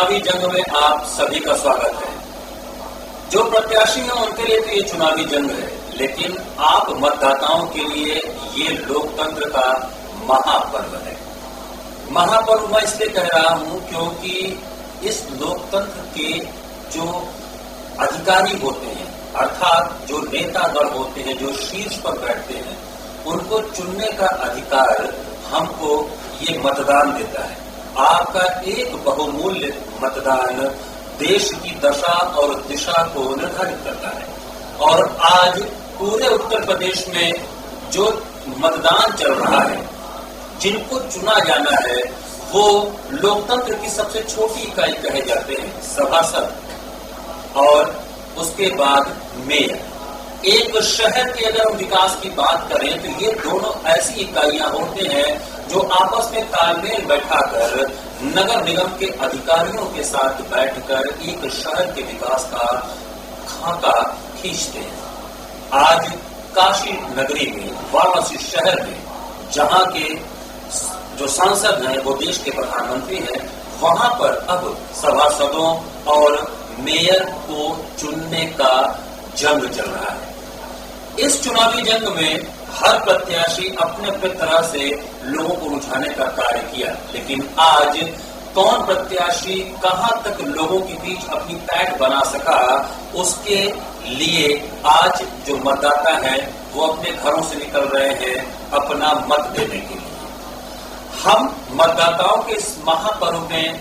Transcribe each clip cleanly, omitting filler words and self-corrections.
चुनावी जंग में आप सभी का स्वागत है। जो प्रत्याशी हैं उनके लिए तो ये चुनावी जंग है, लेकिन आप मतदाताओं के लिए ये लोकतंत्र का महापर्व है। महापर्व मैं इसलिए कह रहा हूं क्योंकि इस लोकतंत्र के जो अधिकारी होते हैं, अर्थात जो नेता दल होते हैं, जो शीर्ष पर बैठते हैं, उनको चुनने का अधिकार हमको ये मतदान देता है। आपका एक बहुमूल्य मतदान देश की दशा और दिशा को निर्धारित करता है। और आज पूरे उत्तर प्रदेश में जो मतदान चल रहा है, जिनको चुना जाना है, वो लोकतंत्र की सबसे छोटी इकाई कहे जाते हैं, सभासद, और उसके बाद मेयर। एक शहर के अगर हम विकास की बात करें तो ये दोनों ऐसी इकाइयां होते हैं जो आपस में तालमेल बैठाकर नगर निगम के अधिकारियों के साथ बैठकर एक शहर के विकास का खाका खींचते हैं। आज काशी नगरी में, वाराणसी शहर में, जहां के जो सांसद हैं वो देश के प्रधानमंत्री हैं, वहां पर अब सभासदों और मेयर को चुनने का जंग चल रहा है। इस चुनावी जंग में हर प्रत्याशी अपने अपने तरह से लोगों को रुझाने का कार्य किया, लेकिन आज कौन प्रत्याशी कहां तक लोगों के बीच अपनी पैठ बना सका, उसके लिए आज जो मतदाता हैं वो अपने घरों से निकल रहे हैं अपना मत देने के लिए। हम मतदाताओं के इस महापर्व में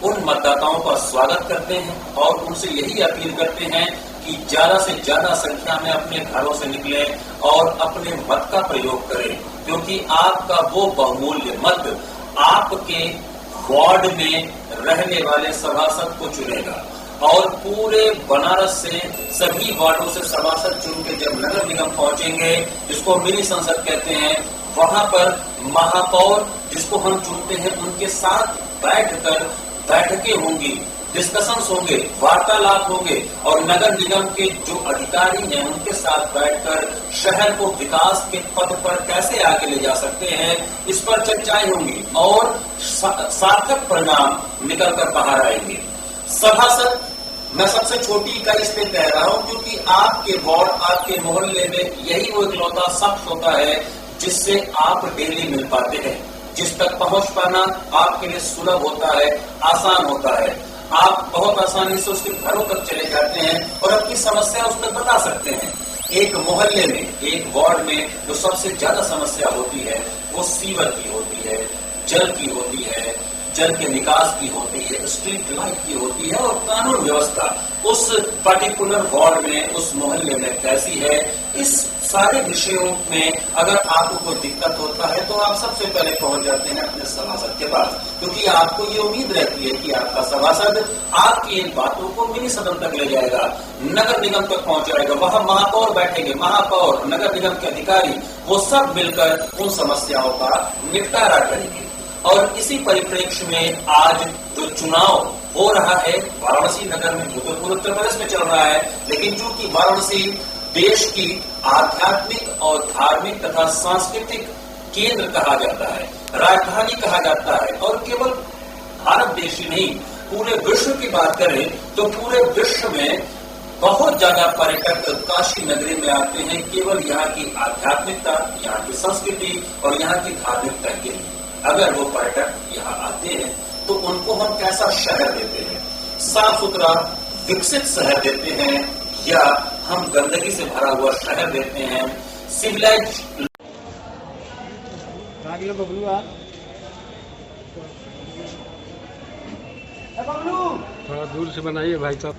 उन मतदाताओं का स्वागत करते हैं और उनसे यही अपील करते हैं कि ज्यादा से ज्यादा संख्या में अपने घरों से निकले और अपने मत का प्रयोग करें, क्योंकि आपका वो बहुमूल्य मत आपके वार्ड में रहने वाले सभासद को चुनेगा। और पूरे बनारस से सभी वार्डों से सभासद चुन के जब नगर निगम पहुंचेंगे, जिसको मिनी संसद कहते हैं, वहां पर महापौर जिसको हम चुनते हैं उनके साथ बैठकर बैठकें होंगी, डिस्कशंस होंगे, वार्तालाप होंगे और नगर निगम के जो अधिकारी हैं उनके साथ बैठकर शहर को विकास के पथ पर कैसे आगे ले जा सकते हैं, इस पर चर्चाएं होंगी और सार्थक परिणाम निकलकर बाहर आएंगे। सभासद मैं सबसे छोटी इकाई इसलिए कह रहा हूं क्योंकि आपके वार्ड, आपके मोहल्ले में यही वो इकलौता शख्स होता है जिससे आप डेली मिल पाते हैं, जिस तक पहुंच पाना आपके लिए सुलभ होता है, आसान होता है। आप बहुत आसानी से उसके घरों तक चले जाते हैं और अपनी समस्या उस तक बता सकते हैं। एक मोहल्ले में, एक वार्ड में जो सबसे ज्यादा समस्या होती है वो सीवर की होती है, जल की होती है, जल के निकास की होती है, स्ट्रीट लाइट की होती है और कानून व्यवस्था उस पर्टिकुलर वार्ड में, उस मोहल्ले में कैसी है। इस सारे विषयों में अगर आपको कोई दिक्कत होता है तो आप सबसे पहले पहुंच जाते हैं अपने सभासद के पास, क्योंकि आपको ये उम्मीद रहती है कि आपका सभासद आपकी इन बातों को मिनी सदन तक ले जाएगा, नगर निगम तक पहुंचाएगा। वहां महापौर बैठेंगे, महापौर, नगर निगम के अधिकारी, वो सब मिलकर उन समस्याओं का निपटारा करेंगे। और इसी परिप्रेक्ष्य में आज जो चुनाव हो रहा है वाराणसी नगर में, पूरे उत्तर प्रदेश में चल रहा है, लेकिन चूंकि वाराणसी देश की आध्यात्मिक और धार्मिक तथा सांस्कृतिक केंद्र कहा जाता है, राजधानी कहा जाता है, और केवल भारत देश ही नहीं पूरे विश्व की बात करें तो पूरे विश्व में बहुत ज्यादा पर्यटक काशी नगरी में आते हैं केवल यहाँ की आध्यात्मिकता, यहाँ की संस्कृति और यहाँ की धार्मिकता के लिए। अगर वो पर्यटक यहाँ आते हैं तो उनको हम कैसा शहर देते हैं, साफ सुथरा विकसित शहर देते हैं या हम गंदगी से भरा हुआ शहर देते हैं, सिविलाइज। थोड़ा दूर से बनाइए भाई साहब।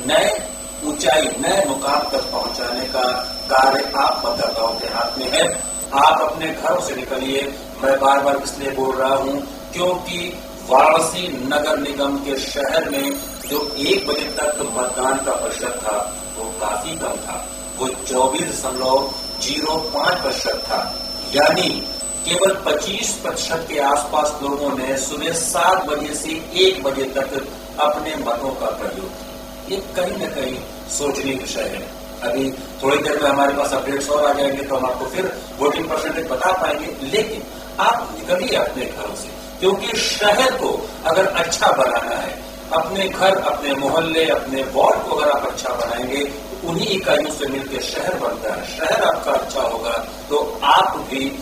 नए ऊंचाई, नए मुकाम तक पहुंचाने का कार्य आप मतदाताओं के हाथ में है। आप अपने घरों से निकलिए। मैं बार बार इसलिए बोल रहा हूं क्योंकि वाराणसी नगर निगम के शहर में जो 1 बजे तक मतदान का प्रतिशत था वो काफी कम था, वो 24.05% था, यानी केवल 25% के आसपास लोगों ने सुबह 7 बजे से 1 बजे तक अपने मतों का प्रयोग किया। ये कहीं न कहीं सोचनीय विषय है। अभी थोड़ी देर में हमारे पास अपडेट्स और आ जाएंगे तो हम आपको फिर वोटिंग परसेंटेज बता पाएंगे। लेकिन आप निकलिए अपने घरों से, क्योंकि शहर को अगर अच्छा बनाना है, अपने घर, अपने मोहल्ले, अपने वार्ड को अगर आप अच्छा बनाएंगे, उन्हीं इकाइयों से मिलकर शहर बनता है। शहर आपका अच्छा होगा तो आप भी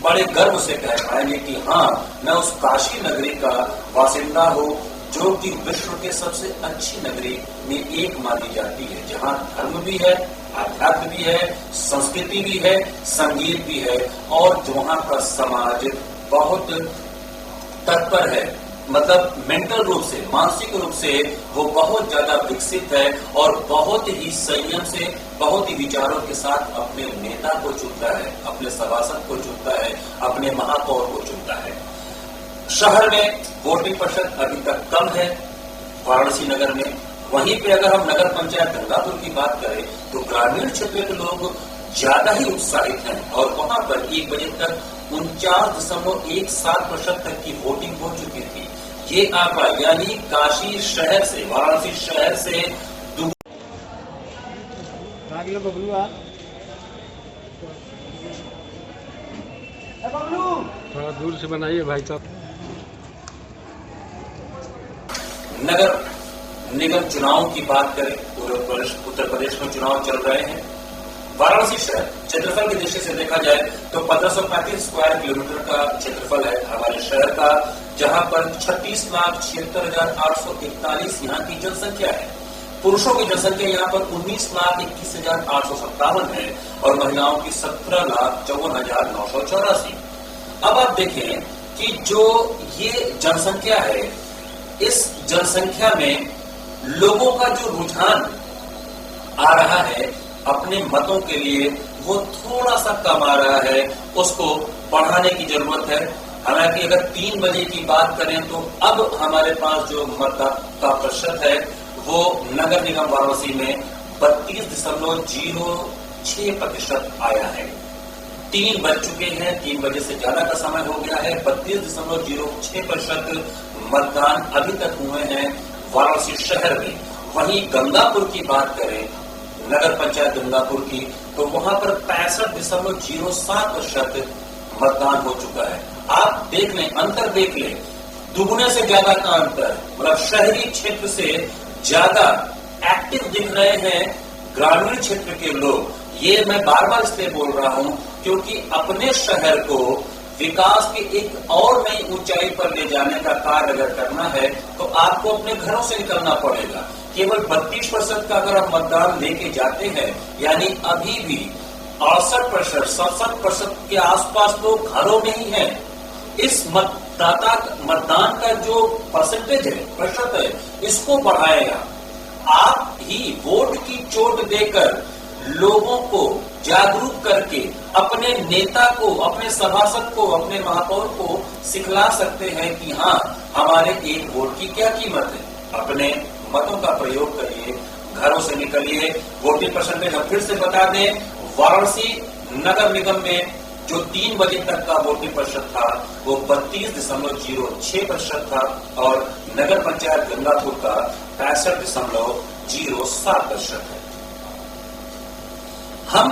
बड़े गर्व से कह पाएंगे कि हाँ, मैं उस काशी नगरी का बासिंदा हूँ जो कि विश्व के सबसे अच्छी नगरी में एक मानी जाती है, जहाँ धर्म भी है, आध्यात्म भी है, संस्कृति भी है, संगीत भी है, और वहां का समाज बहुत तत्पर है। मतलब मेंटल रूप से, मानसिक रूप से वो बहुत ज्यादा विकसित है और बहुत ही संयम से, बहुत ही विचारों के साथ अपने नेता को चुनता है, अपने सभासद को चुनता है, अपने महापौर को चुनता है। शहर में वोटिंग प्रतिशत अभी तक कम है वाराणसी नगर में। वहीं पे अगर हम नगर पंचायत गंगापुर की बात करें तो ग्रामीण क्षेत्र के लोग ज्यादा ही उत्साहित हैं और वहां पर 1 बजे तक 49.17% तक की वोटिंग हो चुकी थी। ये आंकड़ा यानी काशी शहर से, वाराणसी शहर से थोड़ा दूर से बनाइए भाई साहब। नगर निगम चुनाव की बात करें, उत्तर प्रदेश में चुनाव चल रहे हैं। वाराणसी शहर क्षेत्रफल की दृष्टि से देखा जाए तो 1535 स्क्वायर किलोमीटर का क्षेत्रफल है हमारे शहर का, जहां पर 36,76,841 यहाँ की जनसंख्या है। पुरुषों की जनसंख्या यहाँ पर 19,21,857 है और महिलाओं की 17,54,984। अब आप देखें कि जो ये जनसंख्या है, इस जनसंख्या में लोगों का जो रुझान आ रहा है अपने मतों के लिए, वो थोड़ा सा कम आ रहा है, उसको बढ़ाने की जरूरत है। हालांकि अगर 3 बजे की बात करें तो अब हमारे पास जो मतदाता प्रतिशत है वो नगर निगम वाराणसी में 32.06% आया है। 3 बज चुके हैं, 3 बजे से ज्यादा का समय हो गया है। 32.06% मतदान अभी तक हुए हैं वाराणसी शहर में। वहीं गंगापुर की बात करें, नगर पंचायत गंगापुर की, तो वहां पर 65.07% मतदान हो चुका है। आप देख लें, अंतर देख लें, दुगुने से ज्यादा का अंतर। मतलब शहरी क्षेत्र से ज्यादा एक्टिव दिख रहे हैं ग्रामीण क्षेत्र के लोग। ये मैं बार बार इसलिए बोल रहा हूं क्योंकि अपने शहर को विकास की एक और नई ऊंचाई पर ले जाने का कार्य अगर करना है तो आपको अपने घरों से निकलना पड़ेगा। केवल 32% का अगर आप मतदान लेके जाते हैं, यानी अभी भी 68%, 67% के आसपास तो घरों में ही है। इस मतदान का जो परसेंटेज है, प्रतिशत है, इसको बढ़ाएगा। आप ही वोट की चोट देकर लोगों को जागरूक करके अपने नेता को, अपने सभासद को, अपने महापौर को सिखला सकते हैं कि हाँ, हमारे एक वोट की क्या कीमत है। अपने मतों का प्रयोग करिए, घरों से निकलिए। वोटिंग परसेंटेज हम फिर से बता दें, वाराणसी नगर निगम में जो 3 बजे तक का वोटिंग प्रतिशत था वो 32.06% था और नगर पंचायत गंगापुर का 65.07% है। हम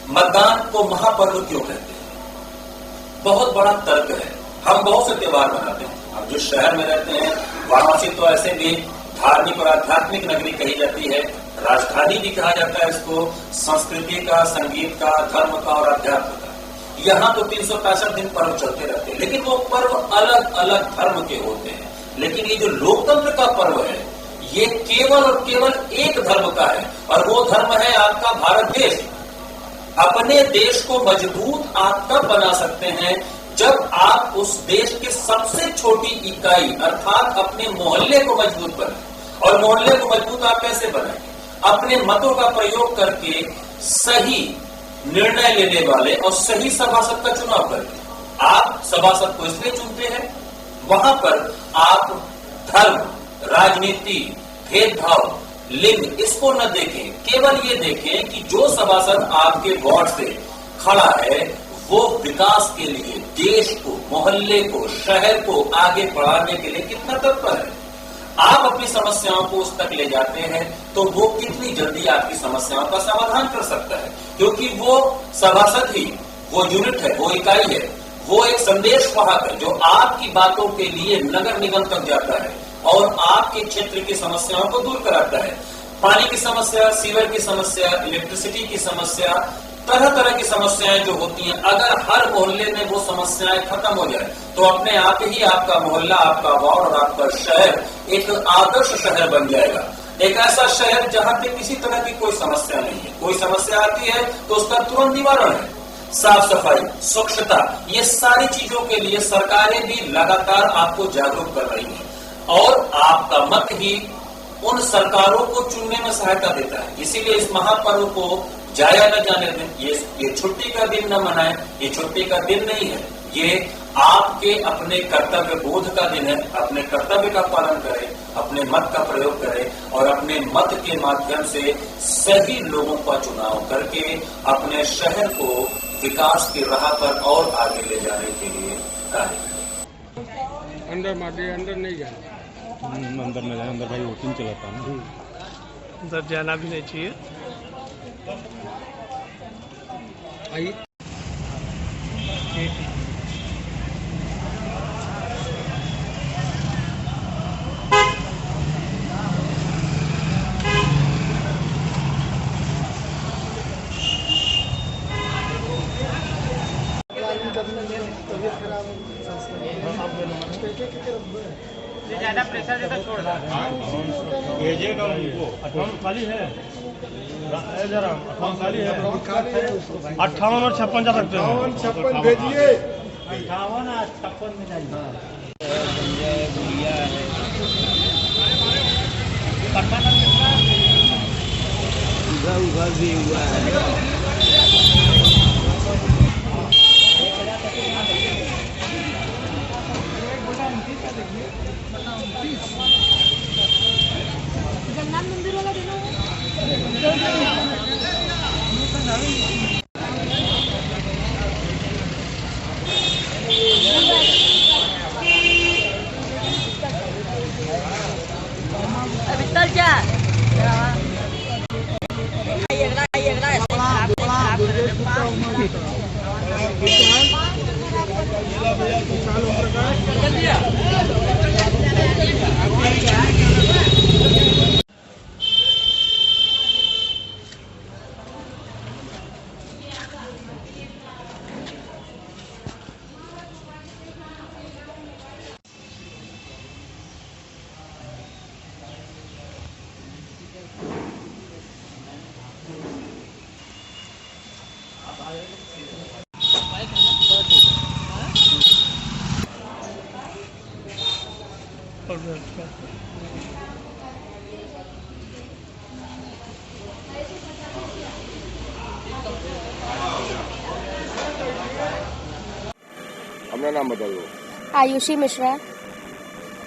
मतदान को महापर्व क्यों कहते हैं? बहुत बड़ा तर्क है। हम बहुत से त्योहार मनाते हैं। हम जो शहर में रहते हैं, वाराणसी तो ऐसे भी धार्मिक और आध्यात्मिक नगरी कही जाती है, राजधानी भी कहा जाता है इसको, संस्कृति का, संगीत का, धर्म का और अध्यात्म का। यहाँ तो 365 दिन पर्व चलते रहते हैं, लेकिन वो पर्व अलग अलग धर्म के होते हैं। लेकिन ये जो लोकतंत्र का पर्व है, ये केवल और केवल एक धर्म का है और वो धर्म है आपका भारत देश। अपने देश को मजबूत आप तब बना सकते हैं जब आप उस देश के सबसे छोटी इकाई अर्थात अपने मोहल्ले को मजबूत बनाएं। और मोहल्ले को मजबूत आप कैसे बनाएंगे? अपने मतों का प्रयोग करके सही निर्णय लेने वाले और सही सभासद का चुनाव करके। आप सभासद को इसलिए चुनते हैं, वहां पर आप धर्म, राजनीति, भेदभाव, लिंग इसको न देखें। केवल ये देखें कि जो सभासद आपके वार्ड से खड़ा है वो विकास के लिए, देश को, मोहल्ले को, शहर को आगे बढ़ाने के लिए कितना तत्पर है। आप अपनी समस्याओं को उस तक ले जाते हैं तो वो कितनी जल्दी आपकी समस्याओं का समाधान कर सकता है, क्योंकि वो सभासद ही, वो यूनिट है, वो इकाई है, वो एक संदेश वाहक है जो आपकी बातों के लिए नगर निगम तक जाता है और आपके क्षेत्र की समस्याओं को दूर कराता है। पानी की समस्या, सीवर की समस्या, इलेक्ट्रिसिटी की समस्या, तरह तरह की समस्याएं जो होती हैं, अगर हर मोहल्ले में वो समस्याएं खत्म हो जाए तो अपने आप ही आपका मोहल्ला, आपका वार्ड और आपका शहर एक आदर्श शहर बन जाएगा। एक ऐसा शहर जहां पे किसी तरह की कोई समस्या नहीं है। कोई समस्या आती है तो उसका तुरंत निवारण है। साफ सफाई, स्वच्छता, ये सारी चीजों के लिए सरकारें भी लगातार आपको जागरूक कर रही हैं और आपका मत ही उन सरकारों को चुनने में सहायता देता है। इसीलिए इस महापर्व को जाया न जाने दें। ये छुट्टी का दिन न मनाएं, ये छुट्टी का दिन नहीं है, ये आपके अपने कर्तव्य बोध का दिन है। अपने कर्तव्य का पालन करें, अपने मत का प्रयोग करें और अपने मत के माध्यम से सभी लोगों का चुनाव करके अपने शहर को विकास की राह पर और आगे ले जाने के लिए कार्य करें। अंदर मारिए, अंदर नहीं जाए, अंदर न जाए, अंदर भाई वोटिंग चलाता है ना, अंदर जाना भी नहीं चाहिए। आइए ज्यादा प्रेशर देता छोड़ अठावन खाली है, जरा अठावन खाली है, 58 और 56 जा सकते हो, 56 भेजिए, 58 और 56 में जाइए। उधर भी हुआ है। जगन्नाथ मंदिर वाला देना अभी तक क्या अपना नाम बता दो। आयुषी मिश्रा।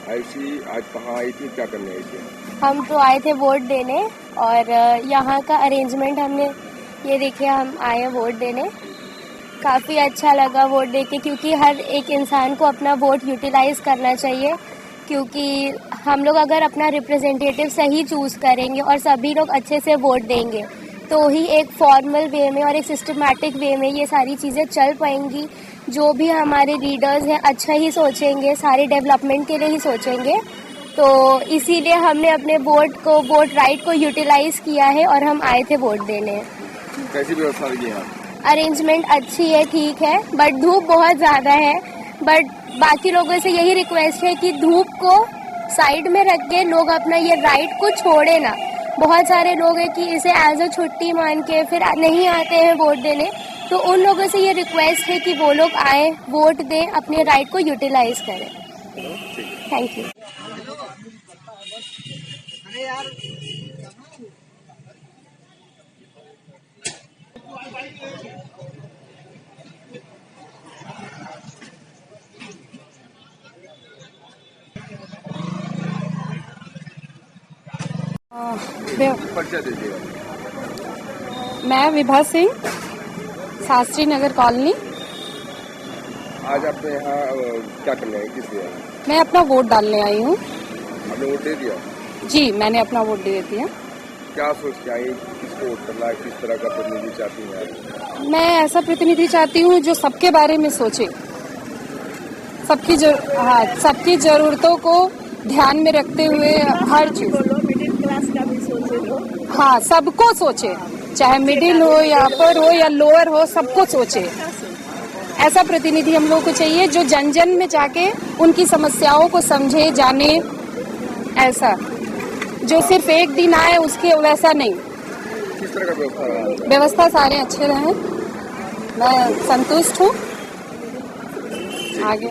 आयुषी, आज कहाँ आई थी, क्या करने आई थी? हम तो आए थे वोट देने और यहाँ का अरेंजमेंट हमने ये देखिए, हम आए वोट देने, काफ़ी अच्छा लगा वोट देके, क्योंकि हर एक इंसान को अपना वोट यूटिलाइज करना चाहिए, क्योंकि हम लोग अगर अपना रिप्रेजेंटेटिव सही चूज़ करेंगे और सभी लोग अच्छे से वोट देंगे तो ही एक फॉर्मल वे में और एक सिस्टमैटिक वे में ये सारी चीज़ें चल पाएंगी। जो भी हमारे लीडर्स हैं अच्छा ही सोचेंगे, सारे डेवलपमेंट के लिए ही सोचेंगे। तो इसीलिए हमने अपने वोट राइट को यूटिलाइज किया है और हम आए थे वोट देने। कैसी व्यवस्था रही है? अरेंजमेंट अच्छी है, ठीक है, बट धूप बहुत ज़्यादा है। बट बाकी लोगों से यही रिक्वेस्ट है कि धूप को साइड में रख के लोग अपना ये राइट को छोड़े ना। बहुत सारे लोग हैं कि इसे एज अ छुट्टी मान के फिर नहीं आते हैं वोट देने, तो उन लोगों से ये रिक्वेस्ट है कि वो लोग आए, वोट दें, अपने राइट को यूटिलाइज करें। Thank you. परिचय दीजिएगा। मैं विभा सिंह, शास्त्री नगर कॉलोनी। आज आपने यहाँ क्या करने आई, किस लिए? मैं अपना वोट डालने आई हूँ। आपने वोट दे दिया? जी, मैंने अपना वोट दे दिया। क्या सोच के आई, किसको वोट करना है, किस तरह का प्रतिनिधि चाहती हैं आप? मैं ऐसा प्रतिनिधि चाहती हूँ जो सबके बारे में सोचे, सबकी जरूरतों को ध्यान में रखते हुए हर चीज, मिडिल क्लास का भी सोचे लोग। हाँ, सबको सोचे, चाहे मिडिल हो या अपर हो या लोअर हो, सबको सोचे। ऐसा प्रतिनिधि हम लोग को चाहिए जो जन जन में जाके उनकी समस्याओं को समझे, जाने, ऐसा जो सिर्फ एक दिन आए उसके वैसा नहीं। किस तरह का व्यवस्था सारे अच्छे रहे, मैं संतुष्ट हूँ। आगे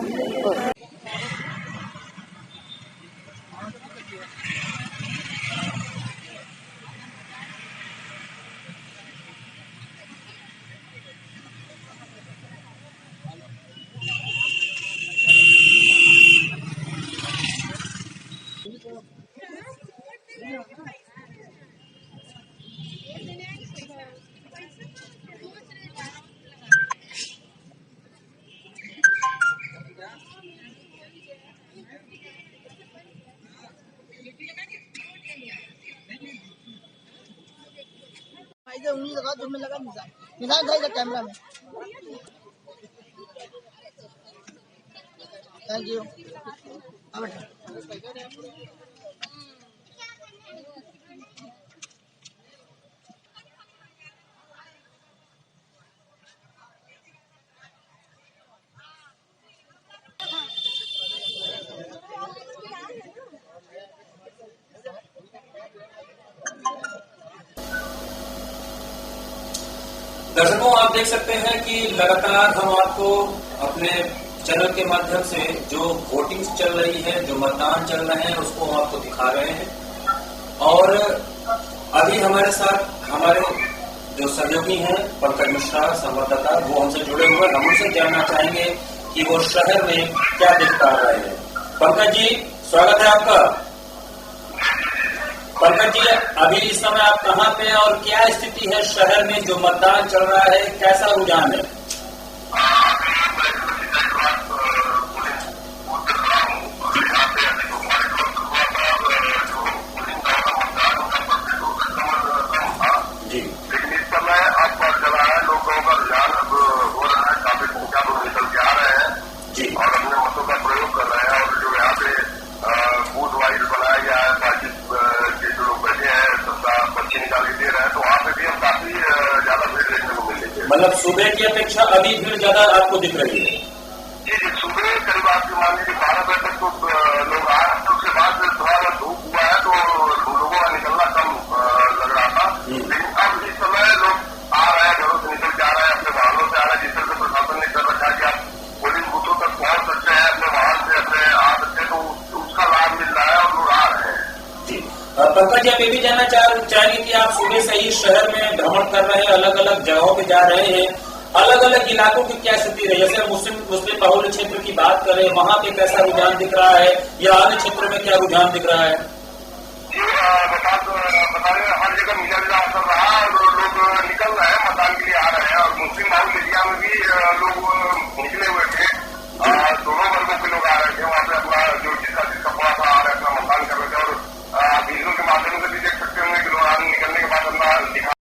उंगली लगा, जो में लगा निशान था इधर कैमरा में। Thank you. दर्शकों, आप देख सकते हैं कि लगातार हम आपको अपने चैनल के माध्यम से जो वोटिंग चल रही है, जो मतदान चल रहे हैं, उसको हम आपको दिखा रहे हैं। और अभी हमारे साथ हमारे जो सहयोगी हैं पंकज मिश्रा संवाददाता, वो हमसे जुड़े हुए, हम उनसे जानना चाहेंगे कि वो शहर में क्या देख पा रहे हैं। पंकज जी, स्वागत है आपका। पंकज जी, अभी इस समय आप कहाँ पे हैं और क्या स्थिति है शहर में, जो मतदान चल रहा है, कैसा रुझान है? जी, लेकिन इस समय अब बढ़ चला है, लोगों का रुझान अब हो रहा है, काफी संख्या लोग निकल के आ रहे हैं जी, और अपने मतों का प्रयोग कर रहे हैं। और जो यहाँ पे बूथ वाइज बनाया गया है, ताकि के जो लोग बैठे हैं सबका पर्ची निकाल के दे रहे हैं, तो वहाँ पे भी हम काफी ज्यादा भीड़ देखने को मिल रही है। मतलब सुबह की अपेक्षा अभी भीड़ ज्यादा आपको दिख रही है? जी, सुबह करीब आपकी मान लीजिए 12 बजे तक तो लोग आ रहे हैं। उसके बाद थोड़ा धूप हुआ है तो लोगों का निकलना कम लग रहा था, लेकिन अब इस समय लोग आ रहे हैं, घरों से निकल के आ रहे हैं, अपने वाहनों से आ रहे हैं। जिस तरह से प्रशासन ने कर रखा है कि आप पोलिंग बूथों तक पहुंच सकते हैं, अपने वाहन से अपने आ सकते हैं, तो उसका लाभ मिल रहा है और लोग आ रहे हैं। जी, पंकज जी, आप ये भी जानना चाहेंगे कि आप सुबह से ही शहर में भ्रमण कर रहे हैं, अलग अलग जगहों पे जा रहे हैं, अलग अलग इलाकों की क्या स्थिति रही? जैसे मुस्लिम बहुल क्षेत्र की बात करें, वहाँ पे कैसा रुझान दिख रहा है, या अन्य क्षेत्र में क्या रुझान दिख रहा है? जी, बता रहे हर जगह मिला जुला असर रहा, लोग निकल रहे हैं, मतदान के लिए आ रहे हैं। और मुस्लिम बहुल एरिया में भी लोग निकले हुए थे, दोनों वर्गों के लोग आ रहे थे। वहाँ पे अपना जो जिसका पड़ा था आ रहे, अपना मतदान कर रहे थे। और वीडियो के माध्यम से भी देख सकते होंगे कि लोग निकलने के बाद अपना दिखा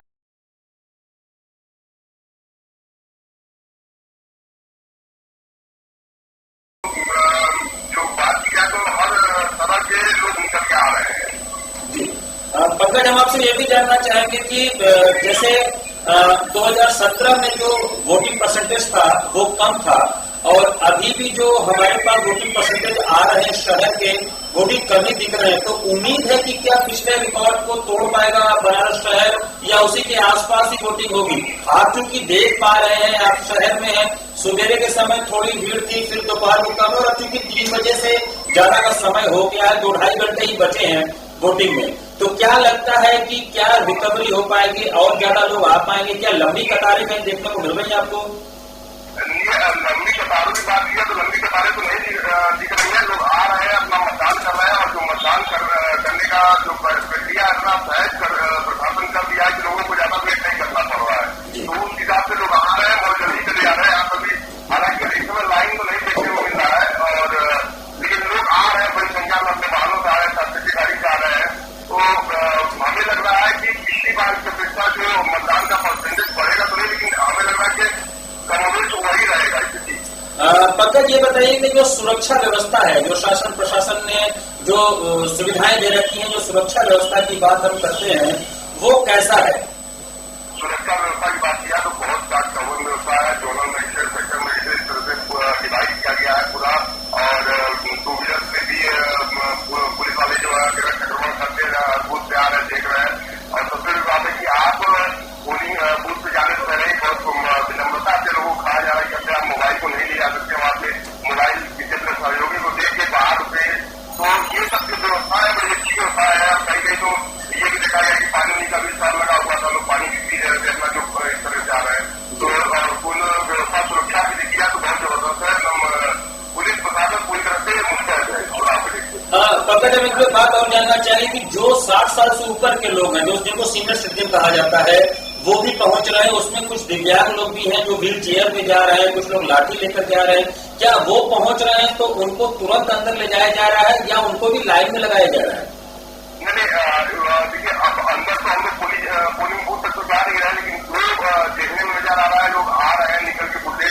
जो बात किया, तो हर तरह के लोग निकल के आ रहे हैं। जी, पंकज, हम आपसे ये भी जानना चाहेंगे कि जैसे 2017 में जो वोटिंग परसेंटेज था वो कम था, और अभी भी जो हमारे पास वोटिंग परसेंटेज आ रहे हैं शहर के, वो भी कमी दिख रहे हैं। तो उम्मीद है कि क्या पिछले रिकॉर्ड को तोड़ पाएगा बनारस शहर, या उसी के आसपास ही वोटिंग होगी? आप चूंकि देख पा रहे हैं, आप शहर में हैं, सुबेरे के समय थोड़ी भीड़ थी, फिर दोपहर को कम, और चूंकि 3 बजे से ज्यादा का समय हो गया है, 2-2.5 घंटे ही बचे हैं वोटिंग में, तो क्या लगता है कि क्या रिकवरी हो पाएगी और ज्यादा लोग आ पाएंगे? क्या लंबी कतारें में देखने को मिल रही है आपको? लंबी कतारों की बात की है तो लंबी कतारें तो नहीं दिख रही है। लोग आ रहे हैं, अपना मतदान कर रहे हैं, और जो मतदान करने का जो प्रक्रिया इतना सहज प्रशासन कर दिया है कि लोगों को ज्यादा वेट नहीं करना पड़ रहा है। तो उस हिसाब से लोग आ रहे हैं, बहुत जल्दी चले आ रहे हैं। आप अभी हालांकि इस समय लाइन तो नहीं देखने को मिल रहा है, और लेकिन लोग आ रहे हैं, बड़ी संख्या में अपने वाहनों से आ रहे हैं, पंकज, ये बताइए कि जो सुरक्षा व्यवस्था है, जो शासन प्रशासन ने जो सुविधाएं दे रखी हैं, जो सुरक्षा व्यवस्था की बात हम करते हैं, वो कैसा है? सुरक्षा व्यवस्था की बात किया तो बहुत चौवन व्यवस्था है। जोनल मजिस्ट्रेट, सेक्टर मजिस्ट्रेट, इस तरह से डिवाइड किया गया है पूरा। और टू व्हीलर में भी पुलिस वाले जो है अतिक्रमण करते बूथ पे आ रहे, देख रहे हैं। और सबसे बड़ी बात है कि आप पोलिंग बूथ पे जाने से पहले बहुत विनम्रता से लोगों को कहा जा रहा है कि आप मोबाइल को नहीं ले जा सकते, वहां पे मोबाइल किसी अपने सहयोगी को देख के बाहर से। तो ये सब जो व्यवस्था है बड़ी अच्छी व्यवस्था है। कहीं कहीं तो ये भी देखा गया कि पानी का भी स्टार लगा हुआ था, लोग पानी भी पी रहे थे अपना, जो इस तरह से आ रहे हैं। तो पूर्ण व्यवस्था सुरक्षा की देखी जाए तो बहुत जबरदस्त है। पुलिस प्रशासन पूरी तरह से मुस्तैद है चुनाव को देखते। पंकज, हम एक बात और जानना चाहिए कि जो 60 साल से ऊपर के लोग हैं, जो जिनको सीनियर सिटीजन कहा जाता है, वो भी पहुंच रहे हैं। उसमें कुछ दिव्यांग लोग भी हैं जो व्हील चेयर पे जा रहे हैं, कुछ लोग लाठी लेकर जा रहे हैं। क्या वो पहुंच रहे हैं तो उनको तुरंत अंदर ले जाया जा रहा है या उनको भी लाइन में लगाया जा रहा है? नहीं, देखिए अब अंदर तो हम लोग पोलिंग बूथ तक तो जा नहीं रहे, लेकिन लोग देखने में नजर आ रहा है, लोग आ रहे हैं निकल के, बुढ़े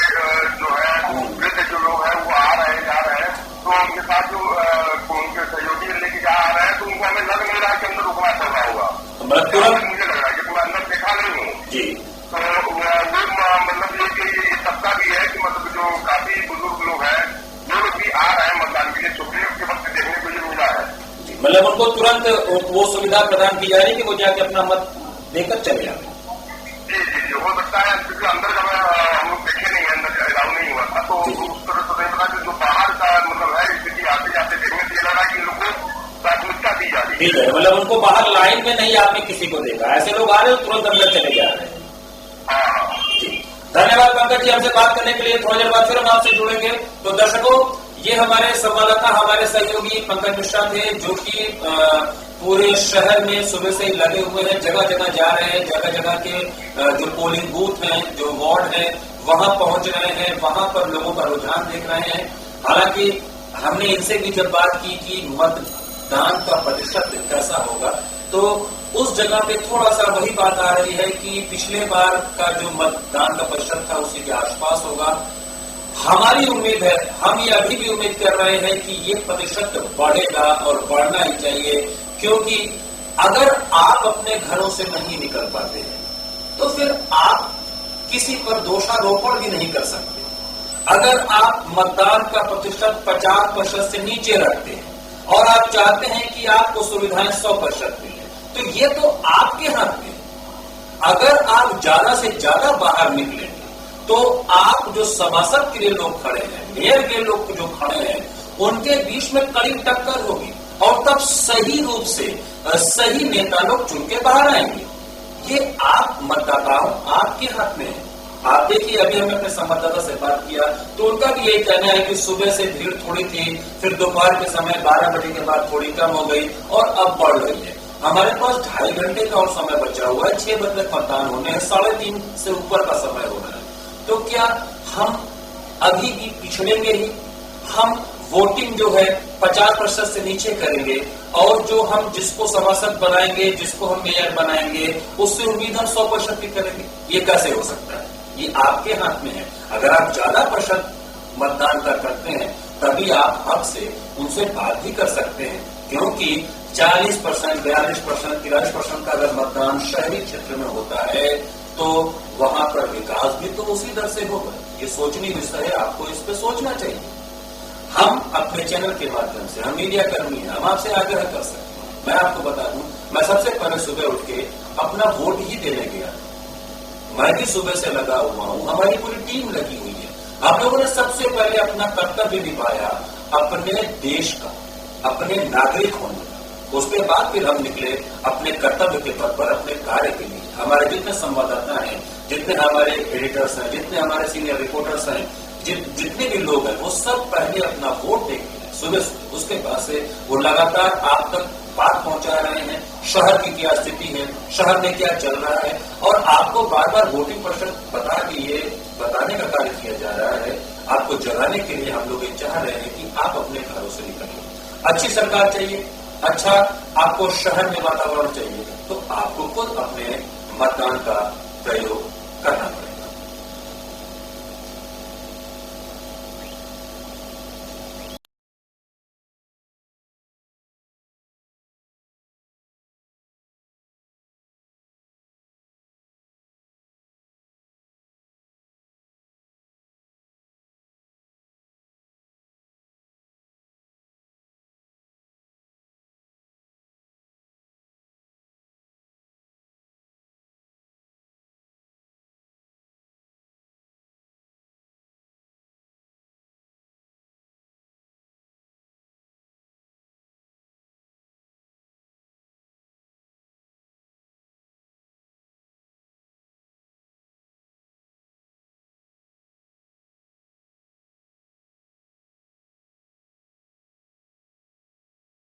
जो है वृद्ध जो लोग हैं वो आ रहे हैं, जा रहे हैं। तो उनके साथ जो उनके सहयोगी लेके जा रहे हैं, तो उनको हमें लग नहीं रहा है कि अंदर रुकना चल रहा होगा। मुझे लग रहा है कि मैं अंदर देखा नहीं हूँ जी। तो वो मतलब ये कि सबका भी है कि मतलब जो काफी बुजुर्ग लोग हैं वो लोग भी आ रहे हैं मतदान के लिए, छुट्टियों के वक्त देखने को ये मिला है। मतलब उनको तुरंत वो सुविधा प्रदान की जा रही है कि वो जाके अपना मत देकर चले जाए। जी, हो सकता है क्योंकि अंदर जब हम लोग देखे नहीं है, अंदर अलाउ नहीं हुआ था, तो उस तरह से नहीं पता कि जो बाहर का मतलब है स्थिति आते जाते देखने से लग रहा है कि लोगों को प्राथमिकता दी जा रही है। मतलब उनको बाहर लाइन में नहीं आपने किसी को देखा, ऐसे लोग आ रहे हैं तुरंत अंदर चले जा रहे हैं। जी, धन्यवाद पंकज जी, हमसे बात करने के लिए। थोड़ी देर बाद फिर हम आपसे जुड़ेंगे। तो दर्शकों, ये हमारे संवाददाता, हमारे सहयोगी पंकज मिश्रा थे, जो कि पूरे शहर में सुबह से ही लगे हुए हैं, जगह जगह जा रहे हैं, जगह जगह के जो पोलिंग बूथ हैं, जो वार्ड है, वहां पहुंच रहे हैं, वहां पर लोगों का रुझान देख रहे हैं। हालांकि हमने इनसे भी जब बात की कि मतदान का प्रतिशत कैसा होगा, तो उस जगह पे थोड़ा सा वही बात आ रही है कि पिछले बार का जो मतदान का प्रतिशत था उसी के आसपास होगा। हमारी उम्मीद है, हम ये अभी भी उम्मीद कर रहे हैं कि ये प्रतिशत बढ़ेगा और बढ़ना ही चाहिए, क्योंकि अगर आप अपने घरों से नहीं निकल पाते हैं तो फिर आप किसी पर दोषारोपण भी नहीं कर सकते। अगर आप मतदान का प्रतिशत 50% से नीचे रखते हैं और आप चाहते हैं कि आपको सुविधाएं 100% मिले, तो ये तो आपके हाथ में है। अगर आप ज्यादा से ज्यादा बाहर निकलेंगे तो आप जो सभासद के लिए लोग खड़े हैं, मेयर के लोग जो खड़े हैं, उनके बीच में कड़ी टक्कर होगी और तब सही रूप से सही नेता लोग चुन के बाहर आएंगे। ये आप मतदाताओं, आपके हाथ में है। आप देखिए, अभी हमने अपने संवाददाता से बात किया तो उनका भी यही कहना है कि सुबह से भीड़ थोड़ी थी, फिर दोपहर के समय 12 बजे के बाद थोड़ी कम हो गई और अब बढ़ रही है। हमारे पास 2.5 घंटे का और समय बचा हुआ है, 6 बजे तक मतदान होने हैं, 3.5 से ऊपर का समय हो रहा है। तो क्या हम अभी भी पिछड़ेंगे ही? हम वोटिंग जो है 50% से नीचे करेंगे और जो हम जिसको सभासद बनाएंगे, जिसको हम मेयर बनाएंगे, उससे उम्मीद हम 100% भी करेंगे? ये कैसे हो सकता है? ये आपके हाथ में है। अगर आप ज्यादा प्रतिशत मतदान करते हैं तभी आप हक से उनसे बात भी कर सकते हैं, क्योंकि 40%, 42%, 43% का अगर मतदान शहरी क्षेत्र में होता है तो वहां पर विकास भी तो उसी दर से होगा। ये सोचनीय विषय है, आपको इस पे सोचना चाहिए। हम अपने चैनल के माध्यम से, हम मीडिया कर्मी हैं, हम आपसे आग्रह कर सकते हैं। मैं आपको बता दूं, मैं सबसे पहले सुबह उठ के अपना वोट ही देने गया। मैं भी सुबह से लगा हुआ हूं, हमारी पूरी टीम लगी हुई है। आप लोगों ने सबसे पहले अपना कर्तव्य निभाया, अपने देश का, अपने नागरिक होने का। उसके बाद फिर हम निकले अपने कर्तव्य के पद पर, अपने कार्य के लिए। हमारे जितने संवाददाता हैं, जितने हमारे एडिटर्स हैं, जितने हमारे सीनियर रिपोर्टर्स हैं, जितने भी लोग हैं, वो सब पहले अपना वोट देंगे सुबह। उसके बाद से वो लगातार आप तक बात पहुंचा रहे हैं, शहर की क्या स्थिति है, शहर में क्या चल रहा है, और आपको बार बार वोटिंग प्रतिशत बता के ये बताने का कार्य किया जा रहा है। आपको जगाने के लिए हम लोग ये चाह रहे हैं कि आप अपने घरों से निकलिए। अच्छी सरकार चाहिए, अच्छा आपको शहर में वातावरण चाहिए, तो आपको खुद अपने मतदान का प्रयोग करना पड़ेगा।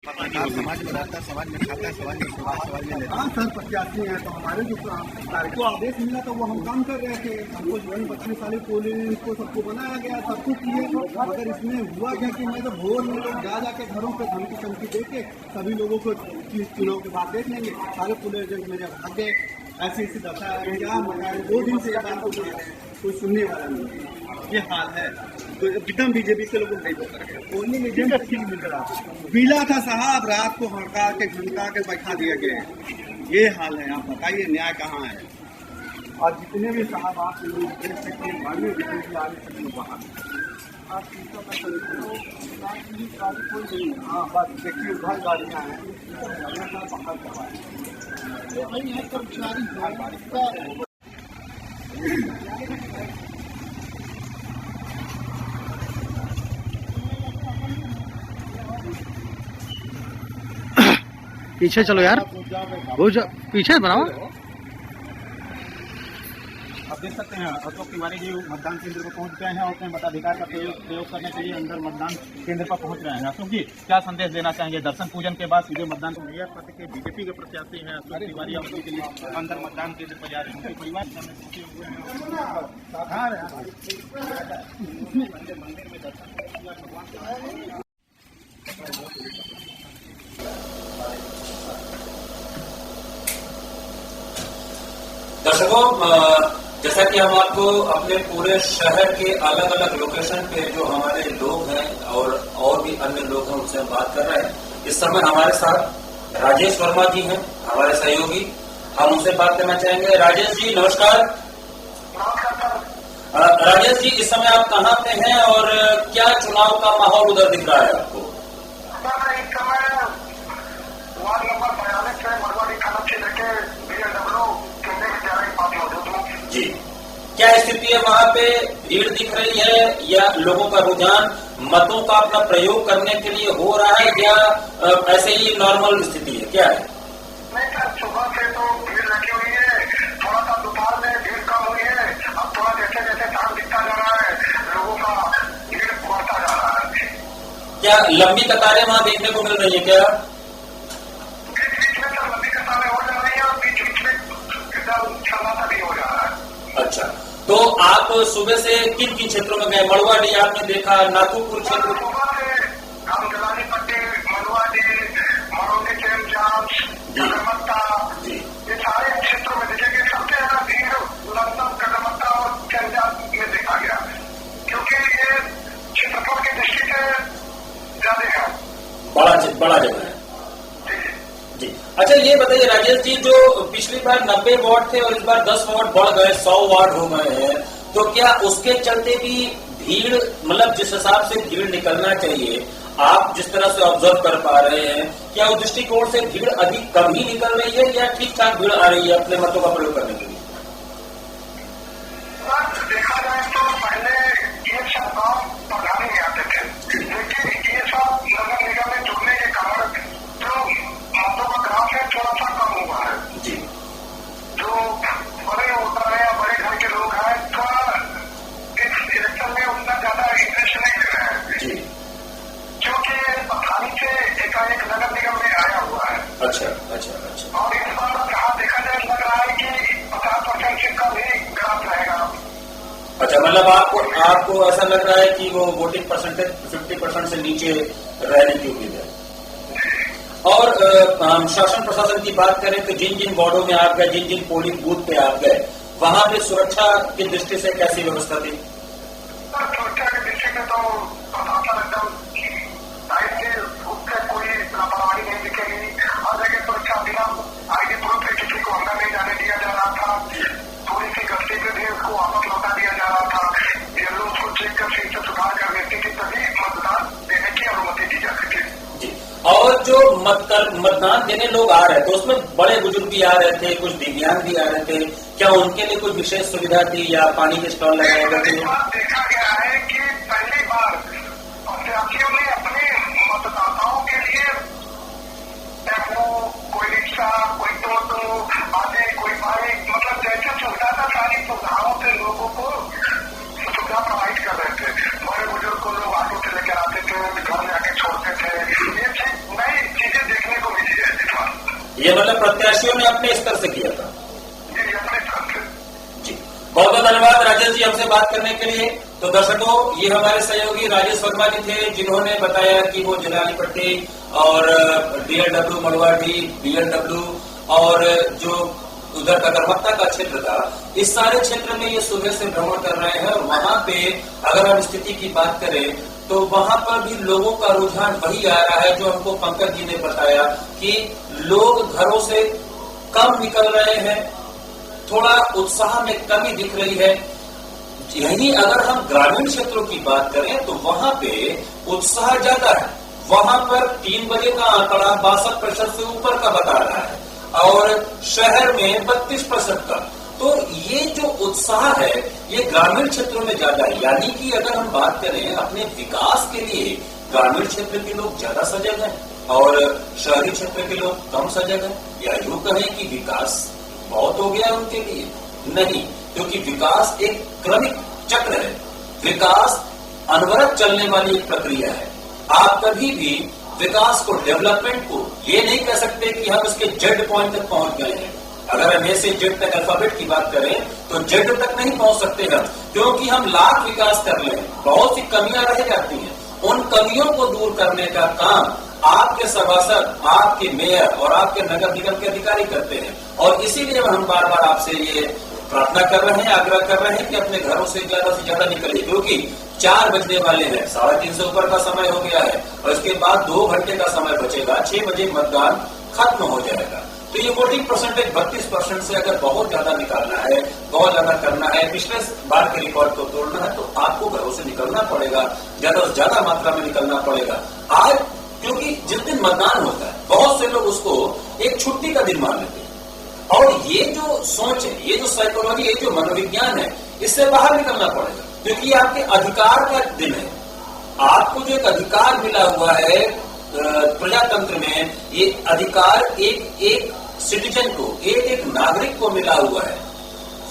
समाज में रहता है, समाज में खाता है, समाज में समाज में लेता है। सर प्रत्याशी हैं तो हमारे जो को आदेश मिला तो वो हम काम कर रहे थे। हमको जो 25 साल पुलिस को सबको बनाया गया, सबको किए, मगर इसमें हुआ क्या कि मैं तो भोर में लोग जा जाके घरों पे धमकी दे के सभी लोगों को चुनाव के बाद देख लेंगे, सारे पुलिस मेरे भाग गए। ऐसी दशा है, क्या मगर 2 दिन से कोई सुनने वाला नहीं, ये हाल है। तो एकदम बीजेपी के लोग नहीं कर गए, ओनली मीडियम ठीक मिल रहा पीला था साहब, रात को हड़का के घंटा के बैठा दिया गया। ये हाल है, आप बताइए न्याय कहाँ है। और जितने भी साहब आप लोग देख सकते हैं, गाड़ियों जितने भी आ सकते बाहर आप चीज़ों का कोई नहीं है। हाँ बस देखिए उधर गाड़ियाँ हैं, बाहर कर्मचारी पीछे चलो यार, पीछे बनाओ। आप देख सकते हैं अशोक तिवारी जी मतदान केंद्र पर पहुंच गए हैं और अपने मताधिकार का प्रयोग करने के लिए अंदर मतदान केंद्र पर पहुंच रहे हैं। अशोक जी क्या संदेश देना चाहेंगे? दर्शन पूजन के बाद सीधे मतदान को मेयर पद के बीजेपी के प्रत्याशी हैं अशोक तिवारी, अवधि के लिए अंदर मतदान केंद्र पर जा रहे हैं। उनके परिवार पहुंचे हुए हैं। दर्शकों, जैसा कि हम आपको अपने पूरे शहर के अलग अलग लोकेशन पे जो हमारे लोग हैं और भी अन्य लोग हैं उनसे हम बात कर रहे हैं। इस समय हमारे साथ राजेश वर्मा जी हैं, हमारे सहयोगी। हम उनसे बात करना चाहेंगे। राजेश जी नमस्कार। राजेश जी, इस समय आप कहाँ पे हैं और क्या चुनाव का माहौल उधर दिख रहा है आपको? जी, क्या स्थिति है वहाँ पे? भीड़ दिख रही है या लोगों का रुझान मतों का अपना प्रयोग करने के लिए हो रहा है या ऐसे ही नॉर्मल स्थिति है, क्या है? नहीं सर, सुबह से तो भीड़ लगी हुई है, थोड़ा सा दोपहर में भीड़ कम हुई है। अब थोड़ा जैसे जैसे शाम दिखता जा रहा है, लोगों का भीड़ बढ़ता जा रहा है। क्या लंबी कतारें वहाँ देखने को मिल रही है क्या? बीच में सर लंबी कतारें हो जा रही है और बीच में एकदम छलासा भी हो जा रहा है। अच्छा, तो आप सुबह से किन किन क्षेत्रों में गए? मड़ुआडी आपने देखा, नाथुपुर क्षेत्र? सुबह से हम जलानी पट्टी, मड़ुआडी, मरौनी चेमचांद, कदमत्ता, ये सारे क्षेत्रों में देखेंगे सबसे ज्यादा भीड़ लगभग कदमत्ता और चेमचांद में देखा गया, क्योंकि ये क्षेत्रफल की दृष्टि से ज्यादा है, बड़ा जगह है जी। अच्छा, ये बताइए राजेश जी, जो पिछली बार 90 वार्ड थे और इस बार 10 वार्ड बढ़ गए, 100 वार्ड हो गए हैं, तो क्या उसके चलते भी भीड़, मतलब जिस हिसाब से भीड़ निकलना चाहिए, आप जिस तरह से ऑब्जर्व कर पा रहे हैं, क्या उस दृष्टिकोण से भीड़ अधिक कम ही निकल रही है या ठीक ठाक भीड़ आ रही है अपने मतों का प्रयोग करने के लिए? देखा जाए तो पहले ये सब काम प्रधानी में आते थे, लेकिन ये सब नगर निगम में जुड़ने के कारण जो मतों का ग्राफ है थोड़ा सा कम हुआ है जी। जो बड़े वोटर है या बड़े घर के लोग हैं, थोड़ा इस इलेक्शन में उतना ज्यादा इंटरेस्ट नहीं ले रहे हैं जी, क्योंकि प्रधानी से एकाएक नगर निगम में आया हुआ है। अच्छा अच्छा अच्छा। और इस बार जहाँ देखा जाए लग रहा है कि 50% से कम ही ग्राफ रहेगा। अच्छा, मतलब आपको ऐसा लग रहा है कि वो वोटिंग परसेंटेज 50% से नीचे रहने की उम्मीद है। और हम शासन प्रशासन की बात करें तो जिन जिन वार्डों में आप गए, जिन जिन पोलिंग बूथ पे आप गए, वहां पे सुरक्षा की दृष्टि से कैसी व्यवस्था थी? सुरक्षा की दृष्टि से तो प्रशासन एकदम टाइट से उससे कोई लापरवाही नहीं दिखेगी। हर जगह सुरक्षा बिना आईडी प्रूफ से किसी को अंदर नहीं जाने दिया जा रहा था। थोड़ी सी गलती पे भी उसको वापस लौटा दिया जा रहा था। ये लोग उसको चेक कर फिर से सुधार कर देती थी, तभी मतदान देने की अनुमति दी जा सके। और जो मतदान देने लोग आ रहे थे उसमें बड़े बुजुर्ग भी आ रहे थे, कुछ दिव्यांग भी आ रहे थे, क्या उनके लिए कोई विशेष सुविधा थी या पानी के स्टॉल लगाए गए थे? देखा गया है कि पहली बार प्रत्याशियों ने अपने मतदाताओं के लिए टेम्पो, कोई रिक्शा, कोई टोटो आदि, कोई बाइक, मतलब जैसे सुविधा था सारी सुविधाओं से लोगों को सुविधा प्रोवाइड कर रहे थे। बड़े बुजुर्ग को लोग ऑटो से लेकर आते थे, घर में आके छोड़ते थे। ये चीज नई ये मतलब प्रत्याशियों ने अपने स्तर से किया था। जी, बहुत बहुत धन्यवाद राजेश जी हमसे बात करने के लिए। तो दर्शकों, ये हमारे सहयोगी राजेश वर्मा जी थे, जिन्होंने बताया कि वो जिलानी पट्टी और DLW मड़वाडी, BLW और जो उधर गगरमत्ता का क्षेत्र था, इस सारे क्षेत्र में ये सुबह से भ्रमण कर रहे हैं। और वहां पे अगर हम स्थिति की बात करें तो वहां पर भी लोगों का रुझान वही आ रहा है जो हमको पंकज जी ने बताया कि लोग घरों से कम निकल रहे हैं, थोड़ा उत्साह में कमी दिख रही है। यही अगर हम ग्रामीण क्षेत्रों की बात करें तो वहां पे उत्साह ज्यादा है। वहां पर 3 बजे का आंकड़ा 62% से ऊपर का बता रहा है और शहर में 32% का। तो ये जो उत्साह है ये ग्रामीण क्षेत्रों में ज्यादा है। यानी कि अगर हम बात करें अपने विकास के लिए, ग्रामीण क्षेत्र के लोग ज्यादा सजग हैं और शहरी क्षेत्र के लोग कम सजग हैं। या यूं कहें कि विकास बहुत हो गया उनके लिए? नहीं, क्योंकि विकास एक क्रमिक चक्र है। विकास अनवरत चलने वाली एक प्रक्रिया है। आप कभी भी विकास को, डेवलपमेंट को ये नहीं कह सकते कि हम इसके जेड पॉइंट तक पहुंच गए हैं। अगर हम ए से जेड तक अल्फाबेट की बात करें तो जेड तक नहीं पहुंच सकते हम, क्योंकि हम लाख विकास कर लें, बहुत सी कमियां रह जाती हैं। उन कमियों को दूर करने का काम आपके सभासद, आपके मेयर और आपके नगर निगम के अधिकारी करते हैं। और इसीलिए हम बार बार आपसे ये प्रार्थना कर रहे हैं, आग्रह कर रहे हैं कि अपने घरों से ज्यादा निकलिए, क्योंकि 4 बजने वाले हैं, 3:30 से ऊपर का समय हो गया है और इसके बाद 2 घंटे का समय बचेगा। 6 बजे मतदान खत्म हो जाएगा। तो ये वोटिंग परसेंटेज 32% से अगर बहुत ज्यादा निकालना है, बहुत ज्यादा करना है, पिछले बार के रिकॉर्ड को तोड़ना है, तो आपको घरों से निकलना पड़ेगा, ज्यादा से ज्यादा मात्रा में निकलना पड़ेगा आज। क्योंकि जिस दिन मतदान होता है बहुत से लोग उसको एक छुट्टी का दिन मान लेते हैं। और ये जो सोच है, ये जो साइकोलॉजी, ये जो मनोविज्ञान है, इससे बाहर निकलना पड़ेगा, क्योंकि ये आपके अधिकार का दिन है। आपको जो एक अधिकार मिला हुआ है प्रजातंत्र में, ये अधिकार एक सिटीजन को, एक नागरिक को मिला हुआ है।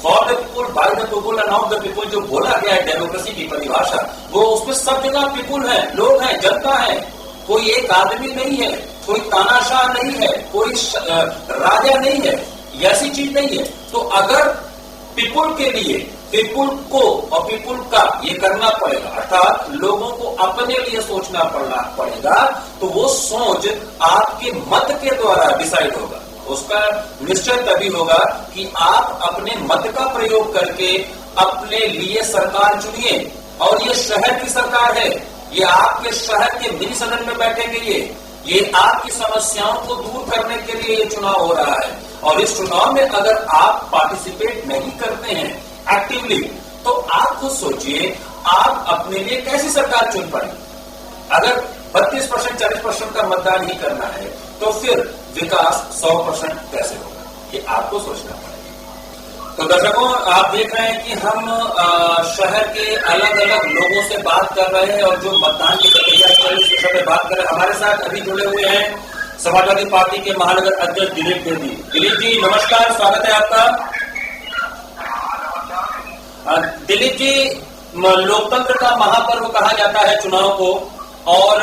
For the people, by the people end of the people जो बोला गया है डेमोक्रेसी की परिभाषा, वो उसमें सब जगह पीपुल है, लोग हैं, जनता है। कोई एक आदमी नहीं है, कोई तानाशाह नहीं है, कोई राजा नहीं है, ऐसी चीज नहीं है। तो अगर पीपुल के लिए, पीपुल को और पीपुल का ये करना पड़ेगा, अर्थात लोगों को अपने लिए सोचना पड़ेगा, तो वो सोच आपके मत के द्वारा डिसाइड होगा। उसका निश्चय तभी होगा कि आप अपने मत का प्रयोग करके अपने लिए सरकार चुनिए। और ये शहर की सरकार है, ये आपके शहर के मिनी सदन में बैठेंगे, ये आपकी समस्याओं को दूर करने के लिए ये चुनाव हो रहा है। और इस चुनाव में अगर आप पार्टिसिपेट नहीं करते हैं एक्टिवली, तो आप खुद सोचिए आप अपने लिए कैसी सरकार चुन पाएंगे। अगर 32%, 40% का मतदान ही करना है, तो फिर विकास 100% कैसे होगा, ये आपको सोचना पड़ेगा। तो दर्शकों, आप देख रहे हैं कि हम शहर के अलग अलग लोगों से बात कर रहे हैं और जो मतदान की प्रक्रिया चल रही है, इस विषय में बात कर रहे हैं। हमारे साथ अभी जुड़े हुए हैं समाजवादी पार्टी के महानगर अध्यक्ष दिलीप देवी। दिलीप जी नमस्कार, स्वागत है आपका। दिलीप जी, लोकतंत्र का महापर्व कहा जाता है चुनाव को, और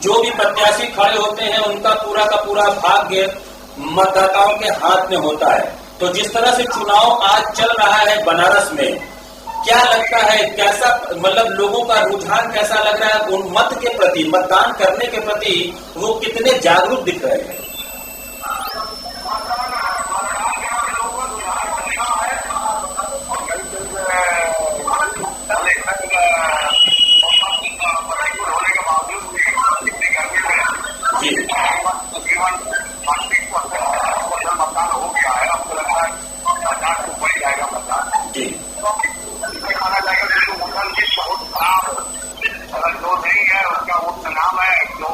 जो भी प्रत्याशी खड़े होते हैं उनका पूरा का पूरा भाग्य मतदाताओं के हाथ में होता है। तो जिस तरह से चुनाव आज चल रहा है बनारस में, क्या लगता है, कैसा मतलब लोगों का रुझान कैसा लग रहा है उन मत के प्रति, मतदान करने के प्रति वो कितने जागरूक दिख रहे हैं? मतदान हो गया है, अब तो लगता है 50 को बढ़ जाएगा मतदान। इसमें माना जाएगा कि जो वोटर लिस्ट बहुत खराब, अगर जो नहीं है उसका वोट नाम है, जो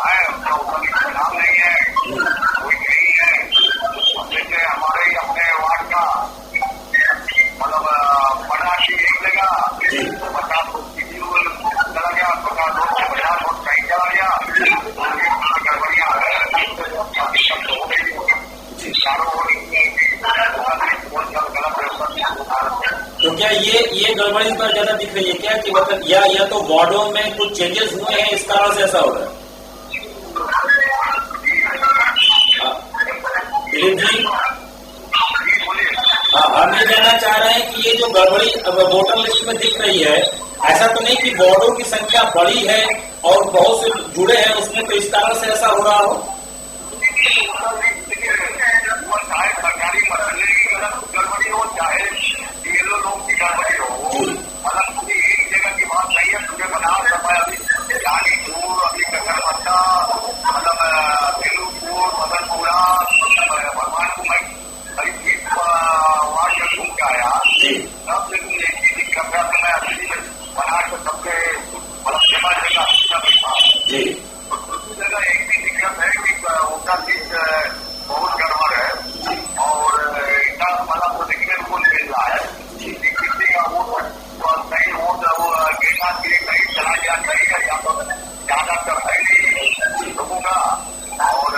है उसका वोटर लिस्ट में नाम नहीं है, कोई नहीं है। जैसे हमारे अपने वार्ड का मतलब बनारसी एक जगह 50 वोट चला गया, 50 वोट से 50 वोट कहीं चला गया, गड़बड़ियाँ है। तो क्या ये गड़बड़ी पर ज्यादा दिख रही है क्या, कि मतलब या तो वार्डों में कुछ चेंजेस हुए हैं, इस कारण से ऐसा हो रहा है? दिलीप जी, हम ये जानना चाह रहे हैं कि ये जो गड़बड़ी वोटर लिस्ट में दिख रही है, ऐसा तो नहीं कि वार्डों की संख्या बड़ी है और बहुत से जुड़े हैं उसमें, तो इस कारण से ऐसा हो रहा हो? चाहे सरकारी मसले की गड़बड़ी हो, चाहे ये लोग की गड़बड़ी हो, मतलब एक जगह की बात नहीं है। तुझे बना समय अभी गाजीपुर, अभी ककरपत्ता, मतलब बेलूपुर, मदनपुरा, भगवानपुर में करीब 20 वार्ड में घूम के आया। तब लेकिन एक ही दिक्कत है, मैं अभी बना के सबके मतलब जगह जगह अच्छा बैठा तो दूसरी जगह एक भी दिक्कत है कि उनका सीट बहुत गड़बड़ है और इतना मतलब देखने को मिल रहा है कि किसी का वोट नहीं वोट गेटा के कहीं चला गया, कहीं या तो ज्यादातर है नहीं लोगों का, और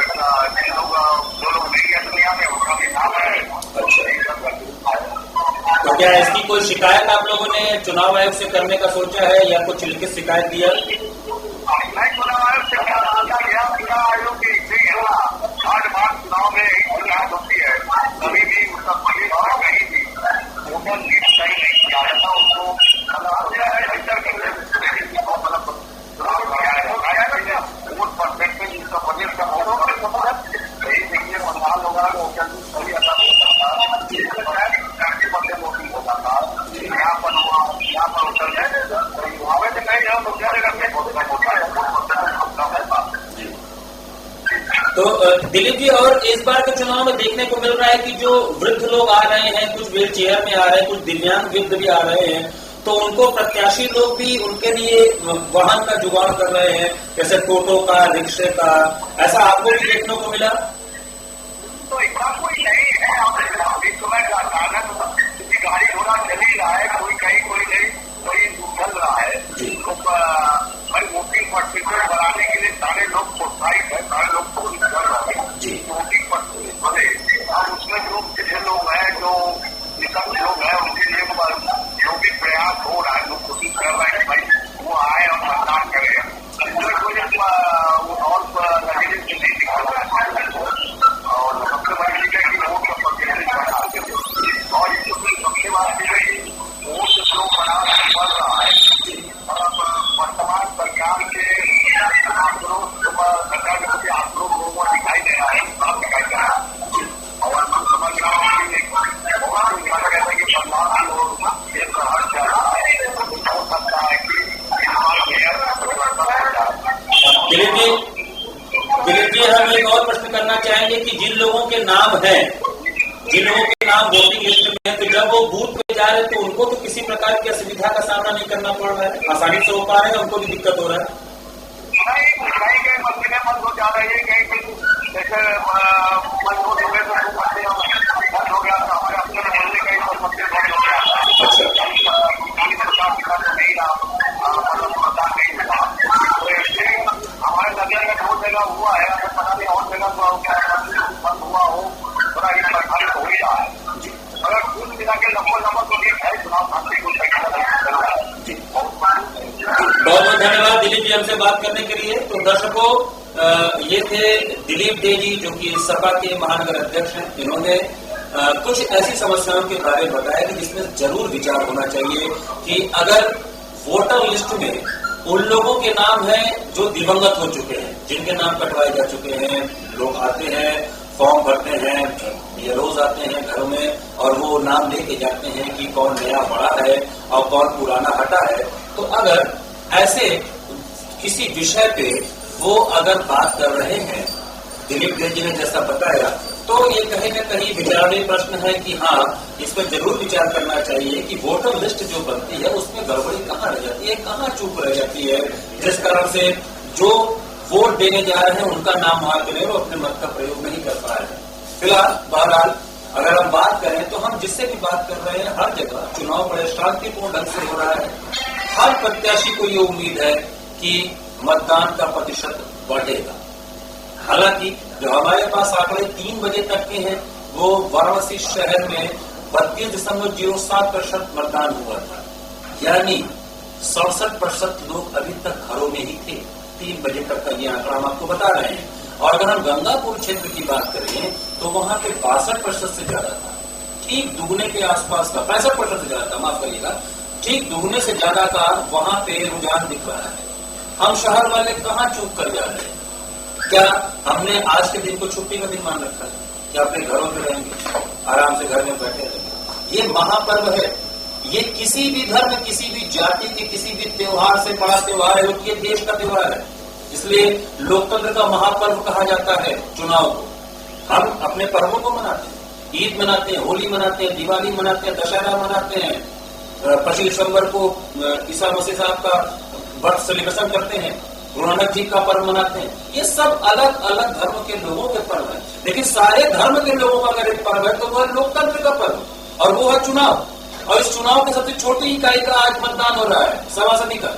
जिन लोग जो लोग नहीं है दुनिया में उनका भी नाम है। तो क्या इसकी कोई शिकायत आप लोगों ने चुनाव आयोग से करने का सोचा है या कुछ लिखित शिकायत दिया? नहीं, चुनाव आयोग से क्या गया, चुनाव आयोग की हर बार चुनाव में शिकायत होती है, कभी भी उसका कोई और नहीं थी, वोटर लिस्ट सही नहीं किया था उसको, मतलब चुनाव लगाया वोट परसेंटेज उसका बजट का यही देखिए 15 लोग वोटर लिस्ट सही आता वोटिंग होता था, यहाँ पर यहाँ पर होटल है वहाँ से नहीं जाओ तो क्या तो दिलीप जी, और इस बार के चुनाव में देखने को मिल रहा है कि जो वृद्ध लोग आ रहे हैं, कुछ व्हील चेयर में आ रहे हैं, कुछ दिव्यांग वृद्ध भी आ रहे हैं, तो उनको प्रत्याशी लोग भी उनके लिए वाहन का जुगाड़ कर रहे हैं, जैसे टोटो का, रिक्शे का, ऐसा आपको भी देखने को मिला? तो इतना कोई नहीं है, अभी समय का कारण किसी गाड़ी घोड़ा चल ही रहा है, कोई कहीं कोई नहीं, कोई चल रहा है। तो भाई वोटिंग परसेंटेज बढ़ाने के लिए सारे लोग प्रोत्साहित है, सारे लोग को कर रहे हैं वोटिंग परसेंटेज बढ़े, और उसमें जो जितने लोग हैं, जो निकट लोग हैं, उनके लिए जो भी प्रयास हो रहा है, लोग कोशिश कर रहे हैं भाई वो आए और मतदान करें, इसमें कोई और नतीजे से नहीं दिखा रहा है। और सबसे बड़ी चीज है कि वोट का परसेंटेज बढ़ा और इसमें सबसे बड़ी चीज है कि वोट जो बढ़ा बढ़ रहा है, वर्तमान सरकार के सरकार के प्रति आक्रोश लोगों को दिखाई दे रहा है, दिखाई दे रहा है, और हम समझ रहा हूँ कि कहते हैं कि 15 लोग एक हर जा रहा है, हो सकता है कि दिलीप जी, हम एक और प्रश्न करना चाहेंगे कि जिन लोगों के नाम हैं, जिन लोगों के नाम वोटिंग लिस्ट में है, तो जब वो बूथ पे जा रहे हैं तो उनको तो किसी प्रकार की असुविधा का सामना नहीं करना पड़ रहा है, आसानी से हो पा रहे हैं, उनको भी दिक्कत हो रहा है? नहीं, कहीं मसले बंद हो जा रही है, कहीं जैसे बंद हो गए तो बंद हो गया था, हमारे अपने मोहल्ले कहीं पर मसले बंद हो गया था, नहीं रहा, मतलब मतदान नहीं मिला, तो ऐसे हमारे नजर में बहुत जगह हुआ है, पता नहीं और जगह बंद हुआ हो, थोड़ा इस प्रकार हो ही रहा है, अगर कुल मिला के लंबा तो ठीक है, चुनाव शांति को बहुत बहुत धन्यवाद दिलीप जी हमसे बात करने के लिए। तो दर्शकों, ये थे दिलीप दे जी, जो कि सपा के महानगर अध्यक्ष हैं। इन्होंने कुछ ऐसी समस्याओं के बारे में बताया कि जिसमें जरूर विचार होना चाहिए कि अगर वोटर लिस्ट में उन लोगों के नाम हैं जो दिवंगत हो चुके हैं, जिनके नाम कटवाए जा चुके हैं, लोग आते हैं, फॉर्म भरते हैं, ये रोज आते हैं घरों में और वो नाम लेके जाते हैं कि कौन नया बड़ा है और कौन पुराना हटा है, तो अगर ऐसे किसी विषय पे वो अगर बात कर रहे हैं, दिलीप दे जी ने जैसा बताया, तो ये कहीं न कहीं विचारणीय प्रश्न है कि हाँ, इस पर जरूर विचार करना चाहिए कि वोटर लिस्ट जो बनती है उसमें गड़बड़ी कहाँ रह जाती है, कहाँ चूक रह जाती है, जिस कारण से जो वोट देने जा रहे हैं उनका नाम वहां पे नहीं, वो अपने मत का प्रयोग नहीं कर पा रहे हैं। फिलहाल बहरहाल अगर हम बात करें तो हम जिससे भी बात कर रहे हैं, हर जगह चुनाव बड़े शांतिपूर्ण ढंग से हो रहा है। हर प्रत्याशी को ये उम्मीद है कि मतदान का प्रतिशत बढ़ेगा। हालांकि जो हमारे पास आंकड़े 3 बजे तक के हैं, वो वाराणसी शहर में 32.07% मतदान हुआ था, यानी 67% लोग अभी तक घरों में ही थे। 3 बजे तक का ये आंकड़ा हम आपको बता रहे हैं। और अगर हम गंगापुर क्षेत्र की बात करें तो वहां पे 62% से ज्यादा था, ठीक दुगने के आसपास का, 65% से ज्यादा था, माफ करिएगा, ठीक दुगने से ज्यादा का वहां पे रुझान दिख रहा है। हम शहर वाले कहाँ चूक कर जा रहे हैं? क्या हमने आज के दिन को छुट्टी का दिन मान रखा है? क्या अपने घरों में रहेंगे, आराम से घर में बैठे रहेंगे? ये महापर्व है, ये किसी भी धर्म, किसी भी जाति के किसी भी त्योहार से बड़ा त्योहार है, ये देश का त्योहार है। इसलिए लोकतंत्र का महापर्व कहा जाता है चुनाव को। हम अपने पर्वों को मनाते हैं, ईद मनाते हैं, होली मनाते हैं, दिवाली मनाते हैं, दशहरा मनाते हैं, 25 दिसंबर को ईसा मसीह साहब का बर्थ सेलिब्रेशन करते हैं, गुरु नानक जी का पर्व मनाते हैं। ये सब अलग अलग धर्म के लोगों के पर्व है, लेकिन सारे धर्म के लोगों का अगर एक पर्व है तो वह लोकतंत्र का पर्व, और वो है चुनाव। और इस चुनाव की सबसे छोटी इकाई का आज मतदान हो रहा है, सभासदी का,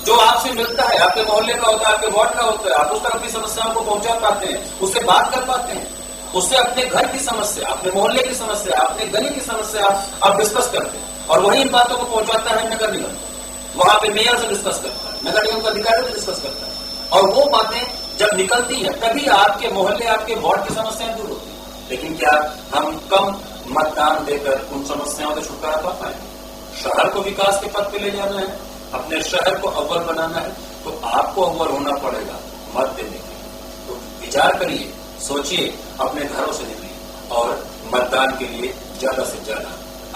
जो आपसे मिलता है, आपके मोहल्ले का होता है, आपके वार्ड का होता है। आप उस तक अपनी समस्याओं को पहुंचा पाते हैं, उससे बात कर पाते हैं, उससे अपने घर की समस्या, अपने मोहल्ले की समस्या, अपने गली की समस्या आप डिस्कस करते हैं, और वही इन बातों को पहुंचाता है नगर निगम। वहां पे मेयर से डिस्कस करता है, नगर निगम का अधिकारियों से डिस्कस करता है, और वो बातें जब निकलती हैं तभी आपके मोहल्ले, आपके वार्ड की समस्याएं दूर होती है। लेकिन क्या हम कम मतदान देकर उन समस्याओं से छुटकारा पा पाए? शहर को विकास के पथ पे ले जाना है, अपने शहर को अव्वल बनाना है, तो आपको अव्वल होना पड़ेगा मत देने के लिए। तो विचार करिए, सोचिए, अपने घरों से निकलिए और मतदान के लिए ज्यादा से ज्यादा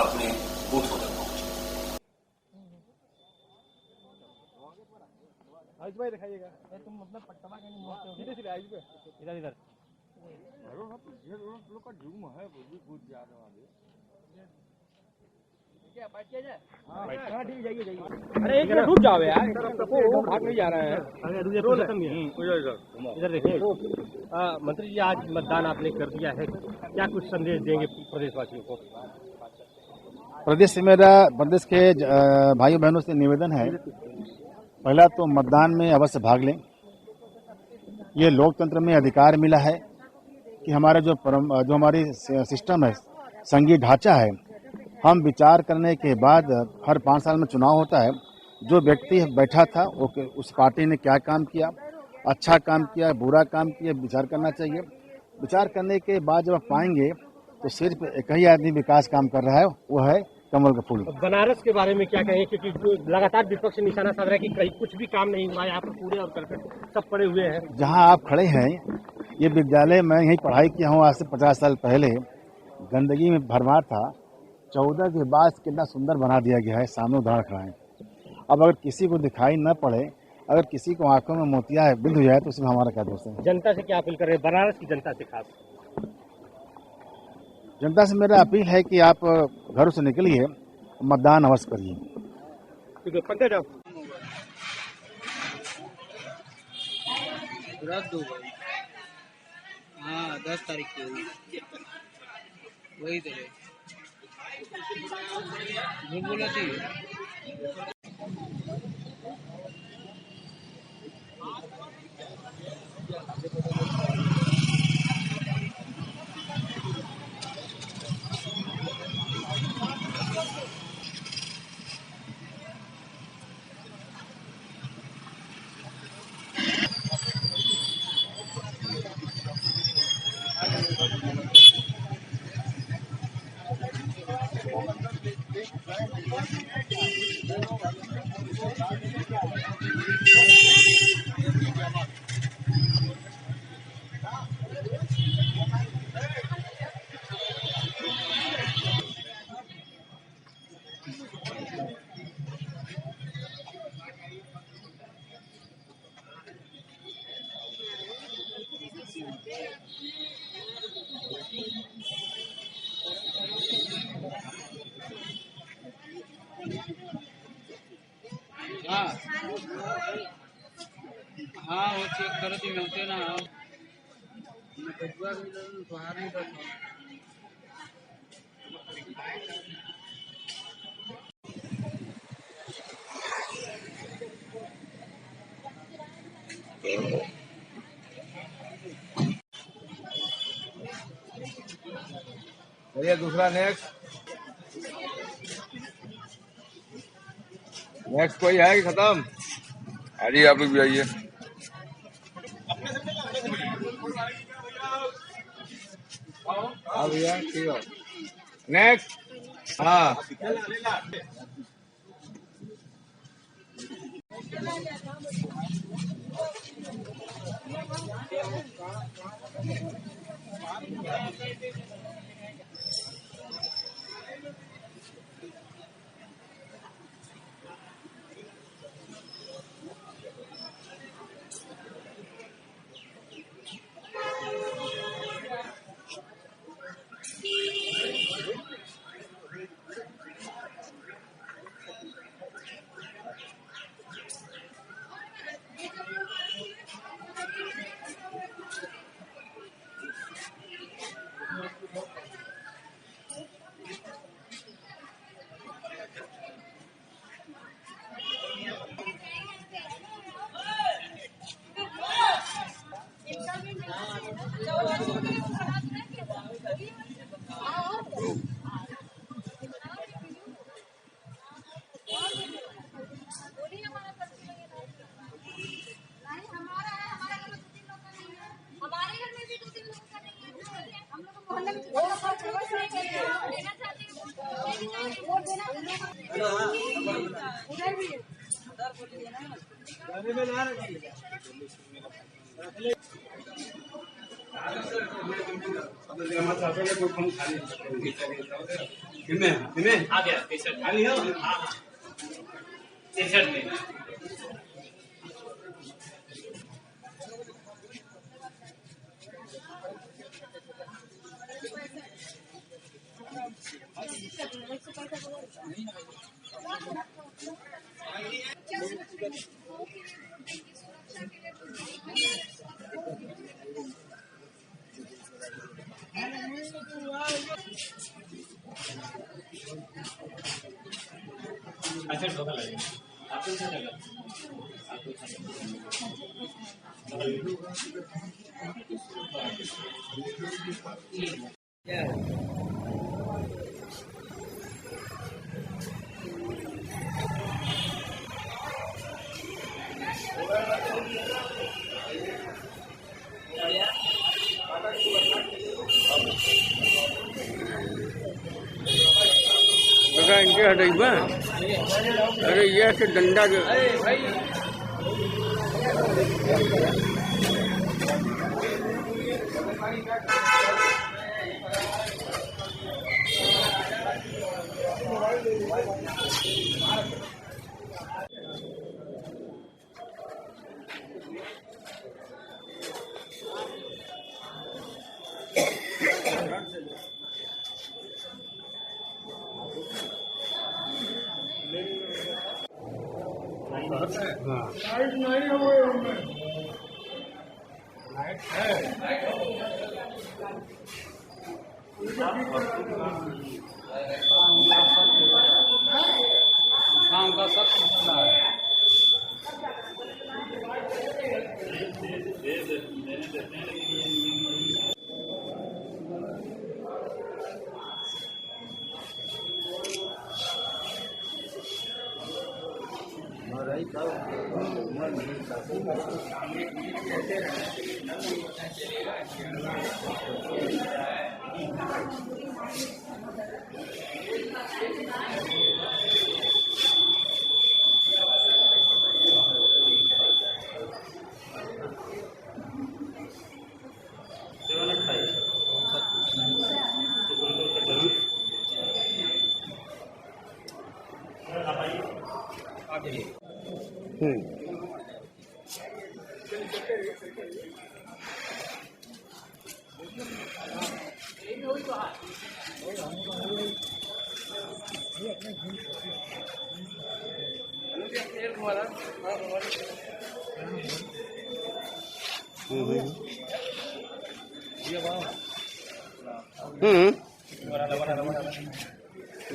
अपने बूथों तक पहुंचे। भाई दिखाइएगा, तुम अपना पट्टा इधर इधर लोग का झूम है, वो भी कूद जा रहे हैं क्या? बैठ के जाए, हाँ ठीक, जाइए जाइए। अरे एक मिनट रुक जाओ यार, वो भाग नहीं जा रहे हैं। इधर देखिए, मंत्री जी आज मतदान आपने कर दिया है, क्या कुछ संदेश देंगे प्रदेशवासियों को? प्रदेश के भाइयों बहनों से निवेदन है, पहला तो मतदान में अवश्य भाग लें। ये लोकतंत्र में अधिकार मिला है कि हमारा जो हमारी सिस्टम है, संघीय ढांचा है, हम विचार करने के बाद हर 5 साल में चुनाव होता है। जो व्यक्ति बैठा था वो उस पार्टी ने क्या काम किया, अच्छा काम किया, बुरा काम किया, विचार करना चाहिए। विचार करने के बाद जब आप पाएंगे तो सिर्फ एक ही आदमी विकास काम कर रहा है, वो है कमल का फूल। बनारस के बारे में क्या कहें, क्योंकि लगातार विपक्ष निशाना साध रहा है कि कहीं कुछ भी काम नहीं हुआ, यहाँ पर कूड़े और करकट सब पड़े हुए हैं। जहाँ आप खड़े हैं, ये विद्यालय मैं यहीं पढ़ाई किया हूँ, आज से 50 साल पहले गंदगी में भरमार था। 14 के बाद कितना सुंदर बना दिया गया है, सामने उदाहरण खड़ा है। अब अगर किसी को दिखाई न पड़े, अगर किसी को आंखों में मोतिया बिंद हो जाए तो उसमें हमारा क्या दोष है? जनता से क्या अपील कर रहे हैं, बनारस की जनता से खास? जनता से मेरा अपील है कि आप घरों से निकलिए, मतदान अवश्य करिए। ठीक है, पंकज जाओ। हाँ 10 तारीख को वही तो बोला थी। हाँ वो चेक करो थी मिलते ना बाहर नहीं कर भैया दूसरा नेक्स्ट कोई है कि खत्म? हाँ जी, आप लोग भी आइए। हाँ भैया ठीक है। नेक्स्ट। हाँ आ गया टी-शर्ट खाली हो। हाँ टी-शर्ट में अच्छा धोखा लगेगा आपको क्या लगा इनके हटेगा। अरे ये से डंडा जो काम का सब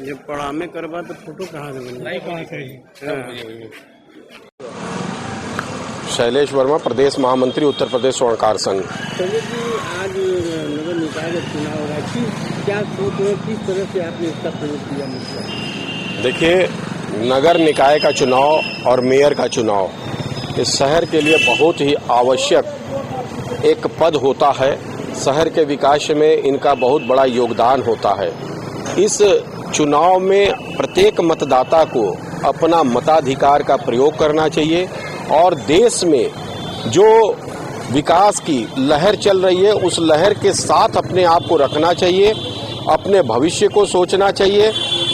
जब पढ़ा में करवा तो फोटो कहाँ से बनी? नहीं कहाँ से? शैलेश वर्मा, प्रदेश महामंत्री, उत्तर प्रदेश स्वर्णकार संघ। शैलेश जी, आज नगर निकाय का चुनाव हो रहा है, क्या सोच है, किस तरह से आपने इसका प्रयोग किया? देखिए, नगर निकाय का चुनाव और मेयर का चुनाव इस शहर के लिए बहुत ही आवश्यक एक पद होता है, शहर के विकास में इनका बहुत बड़ा योगदान होता है। इस चुनाव में प्रत्येक मतदाता को अपना मताधिकार का प्रयोग करना चाहिए और देश में जो विकास की लहर चल रही है उस लहर के साथ अपने आप को रखना चाहिए, अपने भविष्य को सोचना चाहिए।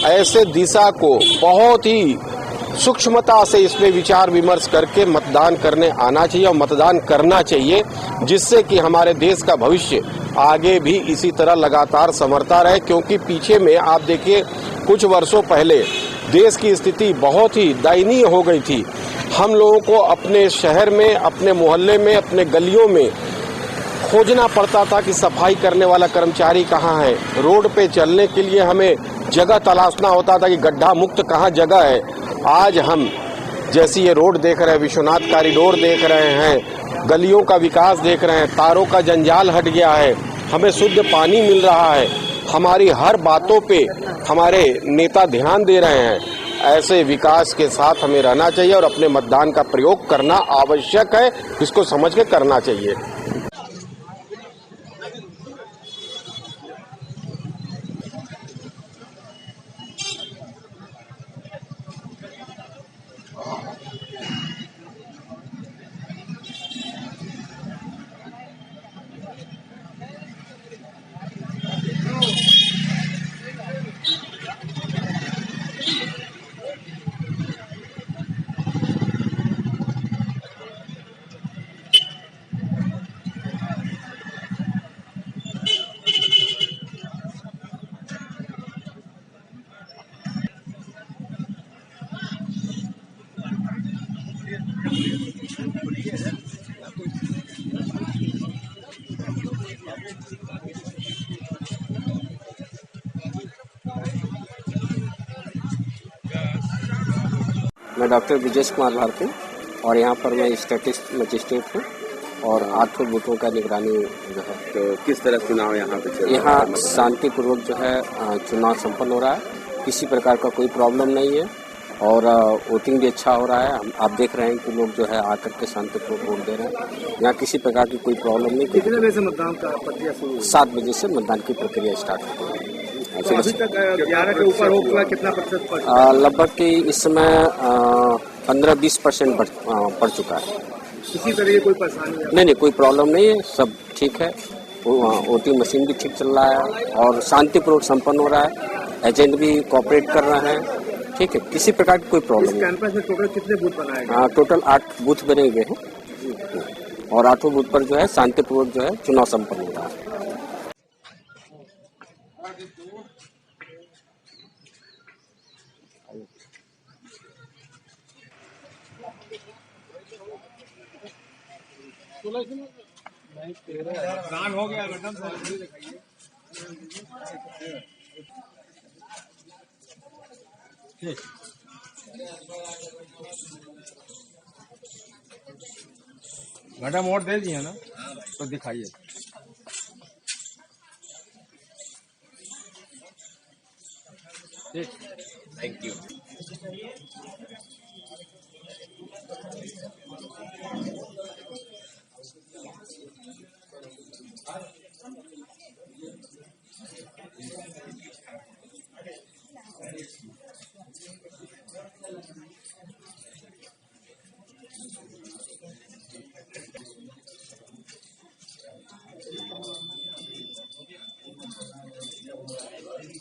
ऐसे दिशा को बहुत ही सूक्ष्मता से इसमें विचार विमर्श करके मतदान करने आना चाहिए और मतदान करना चाहिए, जिससे कि हमारे देश का भविष्य आगे भी इसी तरह लगातार संवरता रहे। क्योंकि पीछे में आप देखिए कुछ वर्षों पहले देश की स्थिति बहुत ही दयनीय हो गई थी। हम लोगों को अपने शहर में, अपने मोहल्ले में, अपने गलियों में खोजना पड़ता था कि सफाई करने वाला कर्मचारी कहाँ है। रोड पे चलने के लिए हमें जगह तलाशना होता था कि गड्ढा मुक्त कहाँ जगह है। आज हम जैसी ये रोड देख रहे हैं, विश्वनाथ कॉरिडोर देख रहे हैं, गलियों का विकास देख रहे हैं, तारों का जंजाल हट गया है, हमें शुद्ध पानी मिल रहा है, हमारी हर बातों पे हमारे नेता ध्यान दे रहे हैं। ऐसे विकास के साथ हमें रहना चाहिए और अपने मतदान का प्रयोग करना आवश्यक है, इसको समझ के करना चाहिए। मैं डॉक्टर विजेश कुमार भारती और यहाँ पर मैं स्टैटिस्ट मजिस्ट्रेट हूँ और 8 बूथों का निगरानी जो है। तो किस तरह चुनाव यहाँ पे चल रहा है? यहाँ शांतिपूर्वक जो है चुनाव संपन्न हो रहा है, किसी प्रकार का कोई प्रॉब्लम नहीं है और वोटिंग भी अच्छा हो रहा है। आप देख रहे हैं कि लोग जो है आकर के शांतिपूर्वक वोट दे रहे हैं। यहाँ किसी प्रकार की कोई प्रॉब्लम नहीं। कितने बजे से मतदान का प्रक्रिया शुरू हुई? 7 बजे से मतदान की प्रक्रिया स्टार्ट होती है। तो अभी तक 11 के ऊपर हो गया, कितना प्रतिशत? लगभग कि इस समय 15-20% पड़ चुका है। किसी तरह की कोई परेशानी नहीं, कोई प्रॉब्लम नहीं है, सब ठीक है। वोटिंग मशीन भी ठीक चल रहा है और शांतिपूर्वक संपन्न हो रहा है। एजेंट भी कोऑपरेट कर रहे हैं, ठीक है, किसी प्रकार की कोई प्रॉब्लम नहीं। कैंपस में टोटल कितने बूथ बनाए गए? टोटल 8 बूथ बने हुए हैं और 8 बूथ पर जो है शांतिपूर्वक जो है चुनाव संपन्न हो रहा है। मतदान हो गया मैडम, मैडम वोट दे दिए ना, तो दिखाइए। Thank you.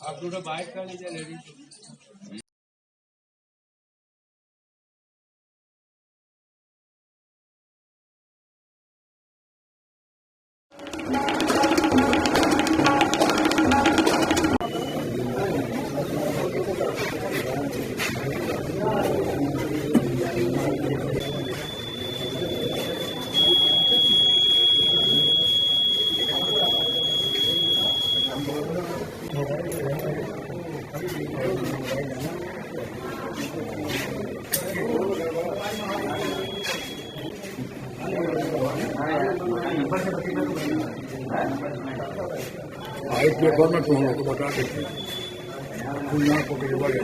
आप दोनों बाइक कर लीजिए लेडीज। आइस पेपर में तुम लोग को बता देते यहाँ पकड़े बड़े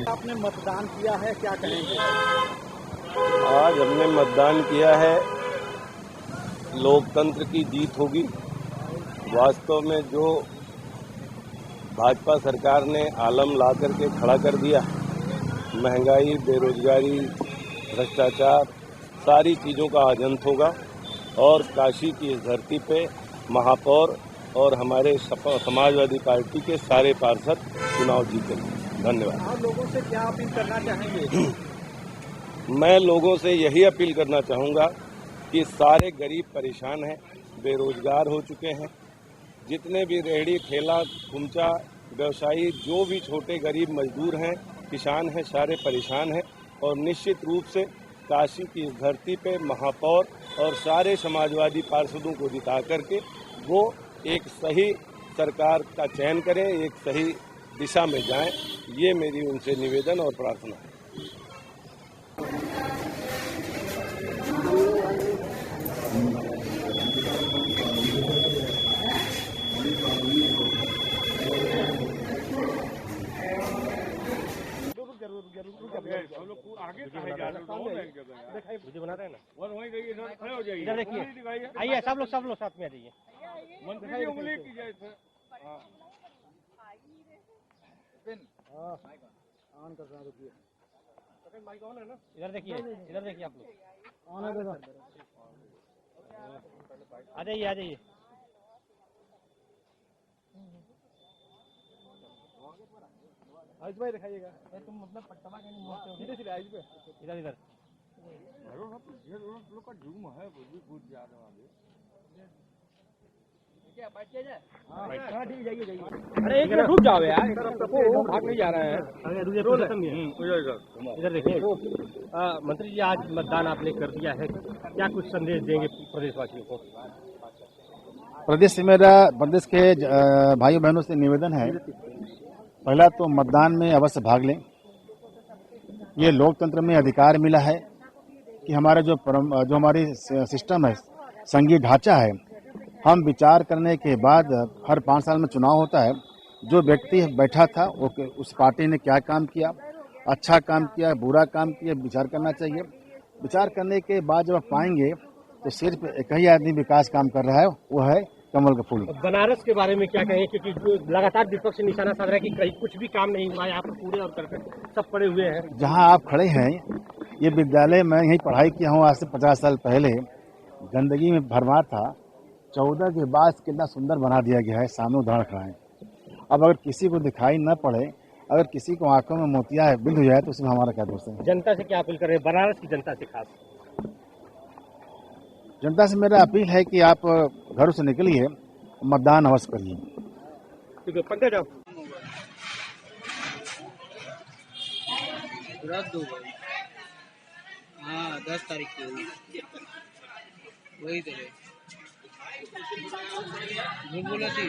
आपने मतदान किया है, क्या कहेंगे? आज हमने मतदान किया है, लोकतंत्र की जीत होगी। वास्तव में जो भाजपा सरकार ने आलम ला करके खड़ा कर दिया, महंगाई, बेरोजगारी, भ्रष्टाचार, सारी चीज़ों का अंत होगा और काशी की इस धरती पे महापौर और हमारे समाजवादी पार्टी के सारे पार्षद चुनाव जीतेंगे। धन्यवाद। आप लोगों से क्या अपील करना चाहेंगे? मैं लोगों से यही अपील करना चाहूँगा कि सारे गरीब परेशान हैं, बेरोजगार हो चुके हैं। जितने भी रेहड़ी ठेला खुमचा व्यवसायी, जो भी छोटे गरीब मजदूर हैं, किसान हैं, सारे परेशान हैं और निश्चित रूप से काशी की इस धरती पे महापौर और सारे समाजवादी पार्षदों को जिता करके वो एक सही सरकार का चयन करें, एक सही दिशा में जाएं। ये मेरी उनसे निवेदन और प्रार्थना है। मुझे बना रहे हैं ना, वहीं खड़े हो जाइए। इधर देखिए, आइए सब लोग साथ में आ जाइए। मंत्री की उंगली की जैसे ऑन कर रहा है, रुकिए। माइक ऑन है ना? इधर देखिए आप लोग ऑन है। आ जाइए। आयुष भाई दिखाइएगा। तुम अपना पट्टा सीधे आयुष पे इधर लोग का झूम है, बहुत ज्यादा जाइए। अरे एक मिनट रुक जाओ यार, भाग नहीं जा रहे हैं। इधर देखिए, मंत्री जी आज मतदान आपने कर दिया है, क्या कुछ संदेश देंगे प्रदेशवासियों को? प्रदेश के भाइयों बहनों से निवेदन है, पहला तो मतदान में अवश्य भाग लें। ये लोकतंत्र में अधिकार मिला है कि हमारा जो हमारी सिस्टम है, संघीय ढांचा है, हम विचार करने के बाद हर 5 साल में चुनाव होता है। जो व्यक्ति बैठा था वो उस पार्टी ने क्या काम किया, अच्छा काम किया, बुरा काम किया, विचार करना चाहिए। विचार करने के बाद जब आप पाएंगे तो सिर्फ एक ही आदमी विकास काम कर रहा है, वो है कमल का फूल। बनारस के बारे में क्या कहें, क्योंकि लगातार विपक्ष निशाना साध रहा है कि कहीं कुछ भी काम नहीं हुआ, यहाँ पर पूरे और करके सब पड़े हुए हैं। जहाँ आप खड़े हैं, ये विद्यालय में यही पढ़ाई किया हूँ आज से 50 साल पहले। गंदगी में भरमार था, 14 के बाद कितना सुंदर बना दिया गया है, सामने उदाहरण खड़ा है। अब अगर किसी को दिखाई न पड़े, अगर किसी को आंखों में मोतिया बिंद हो जाए तो उसमें हमारा क्या दोष है? जनता से क्या अपील कर रहे हैं, बनारस की जनता से खास? जनता से मेरा अपील है कि आप घरों से निकलिए, मतदान अवश्य करिए। ठीक है, पंकज जाओ। रद्द हो गई। हाँ, 10 तारीख को वही तरह झूठ बोला थी।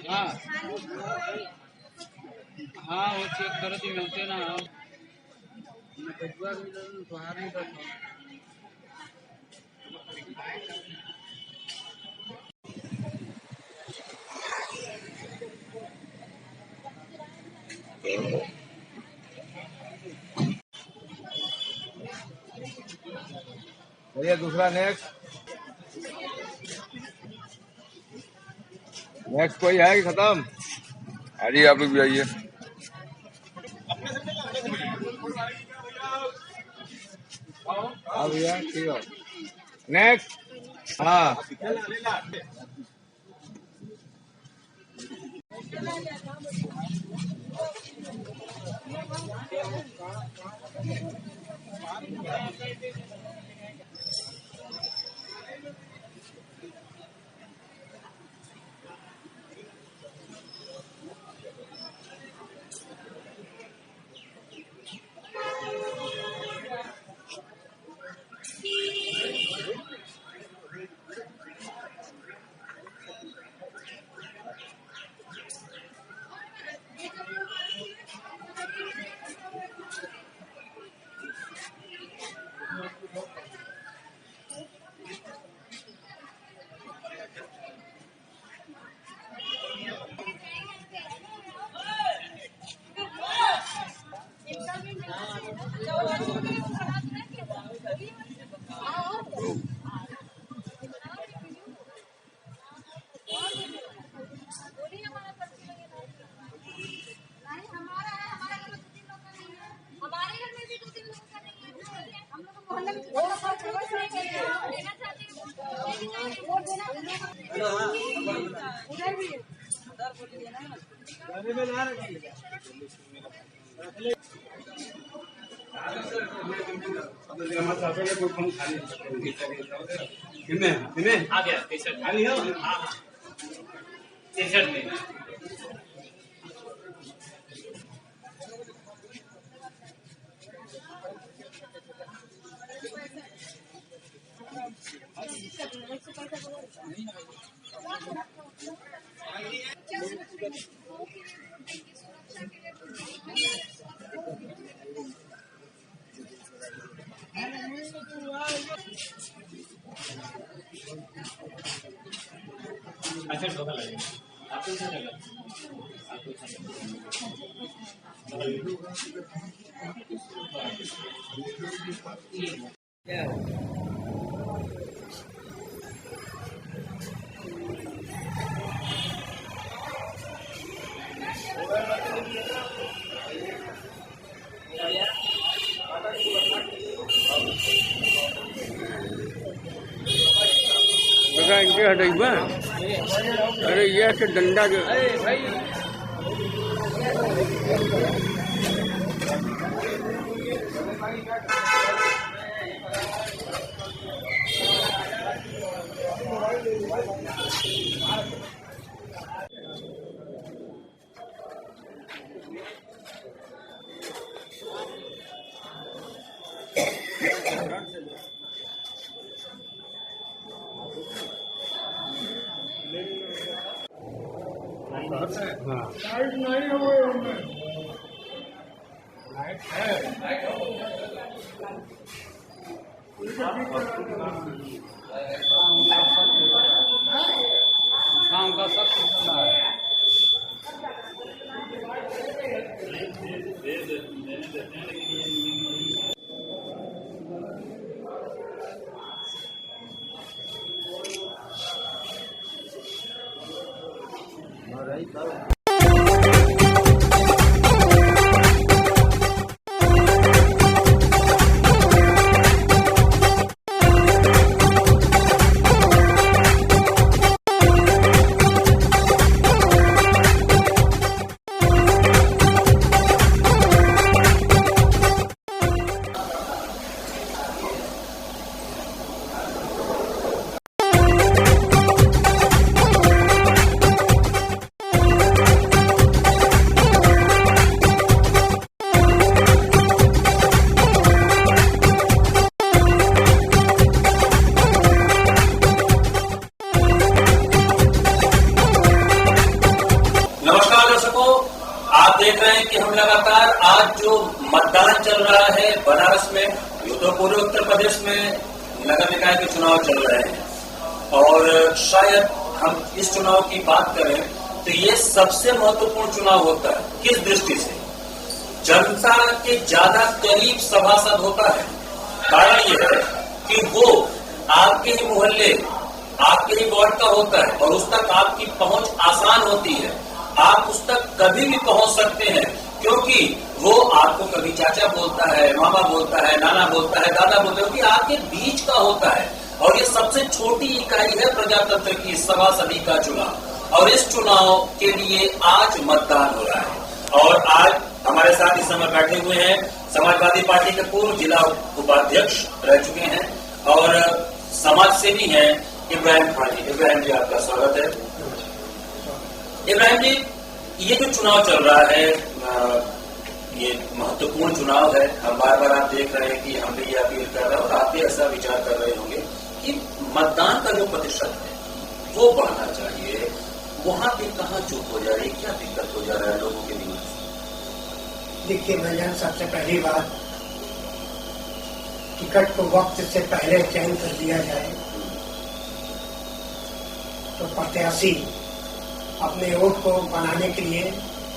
हाँ हाँ वो चेक करो तो मिलते ना मैं बजुआ मिलन तो आ नहीं करता भैया दूसरा नेक्स्ट कोई है कि खत्म? हाँ जी आप लोग भी आइए। हाँ भैया ठीक है नेक्स्ट। हाँ आ गया टी-शर्ट खाली हो हाँ टी-शर्ट में अच्छा धोखा लगेगा आपको क्या लगा इनके हटेगा अरे ये ऐसे डंडा जो लाइट नहीं हुए उनमें लाइट है काम का सब कुछ है आप देख रहे हैं कि हम लगातार आज जो मतदान चल रहा है बनारस में, ये तो पूरे उत्तर प्रदेश में नगर निकाय के चुनाव चल रहे हैं और शायद हम इस चुनाव की बात करें तो ये सबसे महत्वपूर्ण चुनाव होता है। किस दृष्टि से? जनता के ज्यादा करीब सभासद होता है। कारण यह है कि वो आपके ही मोहल्ले, आपके ही वार्ड का होता है और उस तक आपकी पहुंच आसान होती है। आप उस तक कभी भी पहुंच सकते हैं क्योंकि वो आपको कभी चाचा बोलता है, मामा बोलता है, नाना बोलता है, दादा बोलता है, क्योंकि आपके बीच का होता है। और ये सबसे छोटी इकाई है प्रजातंत्र की, सभासदी का चुनाव। और इस चुनाव के लिए आज मतदान हो रहा है। और आज हमारे साथ इस समय बैठे हुए हैं समाजवादी पार्टी के पूर्व जिला उपाध्यक्ष रह चुके हैं और समाज सेवी हैं इब्राहिम खान जी। इब्राहिम जी, आपका स्वागत है। इब्राहिम जी, ये जो चुनाव चल रहा है, ये महत्वपूर्ण चुनाव है। हम बार बार आप देख रहे हैं कि हम भी ये अपील कर रहे हैं और आप भी ऐसा विचार कर रहे होंगे कि मतदान का जो प्रतिशत है वो बढ़ना चाहिए। वहां पे कहाँ चूक हो जा रही है, क्या दिक्कत हो जा रहा है लोगों के लिए? देखिए भैया, सबसे पहली बात, टिकट को वक्त से पहले चयन कर दिया जाए तो प्रत्याशी अपने वोट को बनाने के लिए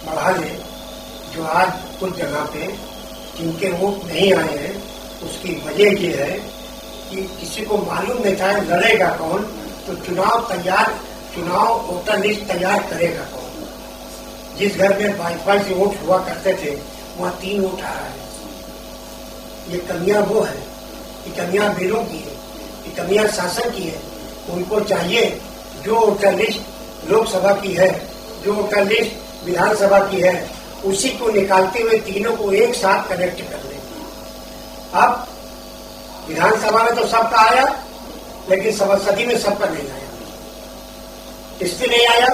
बढ़ा ले। जो आज कुछ जगह पे जिनके वोट नहीं आए हैं, उसकी वजह ये है कि किसी को मालूम नहीं था लड़ेगा कौन, तो चुनाव वोटर लिस्ट तैयार करेगा कौन। जिस घर में 22 वोट हुआ करते थे वहाँ 3 वोट आ रहा है। ये कमियां वो है, ये कमियां बिलों की है, ये कमियां शासन की है। उनको चाहिए जो वोटर लिस्ट लोकसभा की है, जो वोटर लिस्ट विधानसभा की है, उसी को निकालते हुए तीनों को एक साथ कनेक्ट कर ले। अब विधानसभा में तो सबका आया, लेकिन सभासदी में सबका नहीं आया। इसलिए नहीं आया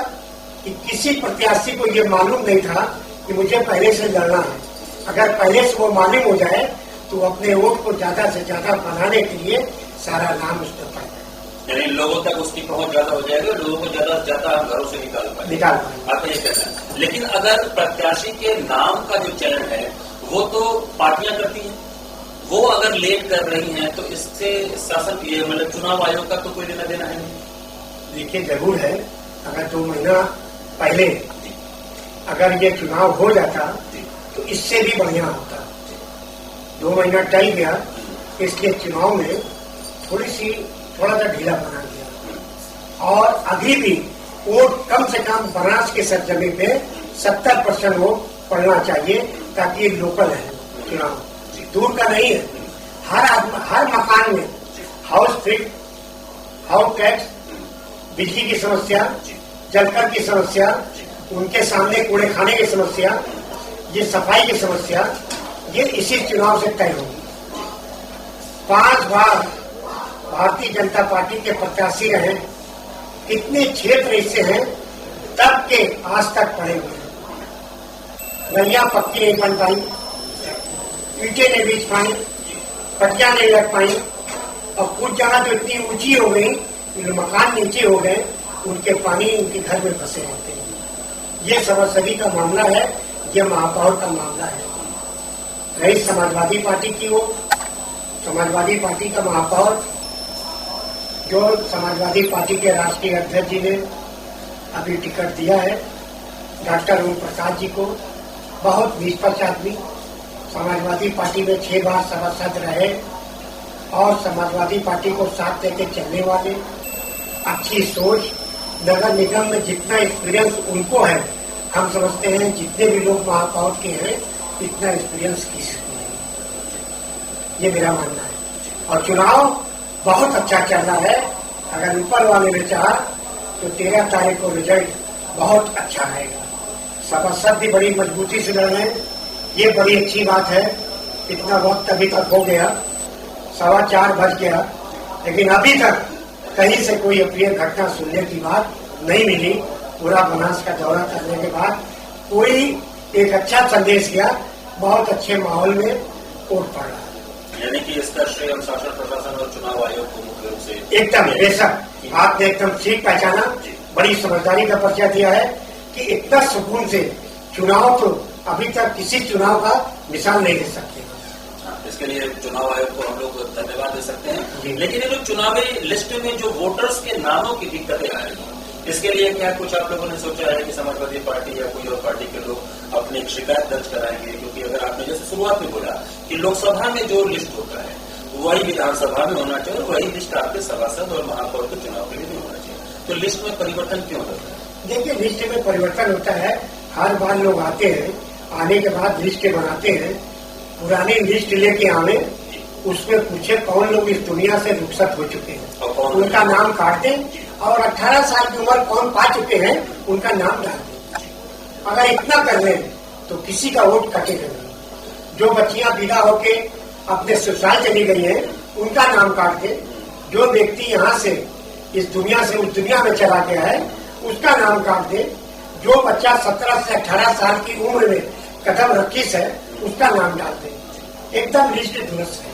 कि किसी प्रत्याशी को ये मालूम नहीं था कि मुझे पहले से लड़ना है। अगर पहले से वो मालूम हो जाए तो अपने वोट को ज्यादा से ज्यादा बनाने के लिए सारा नाम उस पर पड़ जाए, यानी लोगों तक उसकी पहुंच ज्यादा हो जाएगी, लोगों को ज्यादा से ज्यादा घरों से निकाल पाएंगे। आप ये कहना है। लेकिन अगर प्रत्याशी के नाम का जो चयन है वो तो पार्टियां करती हैं, वो अगर लेट कर रही हैं तो इससे शासन मतलब चुनाव आयोग का तो कोई लेना देना है नहीं। देखिए, जरूर है। अगर 2 महीना पहले अगर ये चुनाव हो जाता तो इससे भी बढ़िया होता। 2 महीना टल गया, इसलिए चुनाव में थोड़ा सा ढीला बना दिया। और अभी भी वोट कम से कम बनारस के सरजमी पे 70% वोट पड़ना चाहिए, ताकि ये लोकल है चुनाव, दूर का नहीं है। हर मकान में हाउस फिट, हाउस टैक्स, बिजली की समस्या, जलकर की समस्या, उनके सामने कूड़े खाने की समस्या, ये सफाई की समस्या, ये इसी चुनाव से तय होगी। 5 बार भारतीय जनता पार्टी के प्रत्याशी रहे, कितने क्षेत्र इससे हैं तब के आज तक पड़े हुए हैं। गलियां पक्की नहीं बन पाई, ईंटें नहीं बीच पाई, पट्टियां नहीं लग पाई, और कुछ जगह जो इतनी ऊंची हो गई, मकान नीचे हो गए, उनके पानी उनके घर में फंसे रहते हैं। ये सभासदी का मामला है, ये महापौर का मामला है। रही समाजवादी पार्टी की हो, समाजवादी पार्टी का महापौर जो समाजवादी पार्टी के राष्ट्रीय अध्यक्ष जी ने अभी टिकट दिया है, डॉक्टर ओम प्रसाद जी को, बहुत निष्पक्ष आदमी, समाजवादी पार्टी में 6 बार सभासद रहे और समाजवादी पार्टी को साथ लेके चलने वाले, अच्छी सोच। नगर निगम में जितना एक्सपीरियंस उनको है, हम समझते हैं जितने भी लोग महापौर के हैं इतना एक्सपीरियंस किसी को नहीं। ये मेरा मानना है। और चुनाव बहुत अच्छा चल रहा है। अगर ऊपर वाले ने चाहा तो 13 तारीख को रिजल्ट बहुत अच्छा आएगा। सभासद भी बड़ी मजबूती से लड़ रहे हैं, ये बड़ी अच्छी बात है। इतना वक्त अभी तक हो गया, 4:15 बज गया, लेकिन अभी तक कहीं से कोई अप्रिय घटना सुनने की बात नहीं मिली। पूरा बनारस का दौरा करने के बाद कोई एक अच्छा संदेश गया, बहुत अच्छे माहौल में वोट पड़ रहा है। यानी कि इसका श्रेय हम शासन प्रशासन और चुनाव आयोग को मुख्य रूप से एकदम बेशक आपने एकदम ठीक पहचाना, बड़ी समझदारी का परिचय दिया है कि इतना सुकून से चुनाव तो अभी तक किसी चुनाव का मिसाल नहीं दे सकते। इसके लिए चुनाव आयोग को हम लोग धन्यवाद दे सकते हैं। लेकिन ये जो चुनावी लिस्ट में जो वोटर्स के नामों की दिक्कतें आ रही हैं, इसके लिए क्या कुछ आप लोगों ने सोचा है कि समाजवादी पार्टी या कोई और पार्टी के लोग अपनी एक शिकायत दर्ज कराएंगे? क्योंकि अगर आपने जैसे शुरुआत में बोला कि लोकसभा में जो लिस्ट होता है वही विधानसभा में होना चाहिए, वही लिस्ट आपके सभासद और महापौर के चुनाव के लिए भी होना चाहिए, तो लिस्ट में परिवर्तन क्यों होता है? देखिए, लिस्ट में परिवर्तन होता है, हर बार लोग आते हैं, आने के बाद लिस्ट बनाते हैं, पुरानी लिस्ट लेके आवे, उसमें पूछे कौन लोग इस दुनिया से रुखसत हो चुके हैं, उनका नाम काट दें और 18 साल की उम्र कौन पा चुके हैं उनका नाम डाल दें। अगर इतना कर लें तो किसी का वोट कटेगा नहीं। जो बच्चियां विदा होके अपने ससुराल चली गई हैं उनका नाम काट दे, जो व्यक्ति यहाँ से इस दुनिया से उस दुनिया में चला गया है उसका नाम काट दे, जो बच्चा 17 से 18 साल की उम्र में कदम रखी है उसका नाम डाल दे। एकदम लिस्ट दुरुस्त है,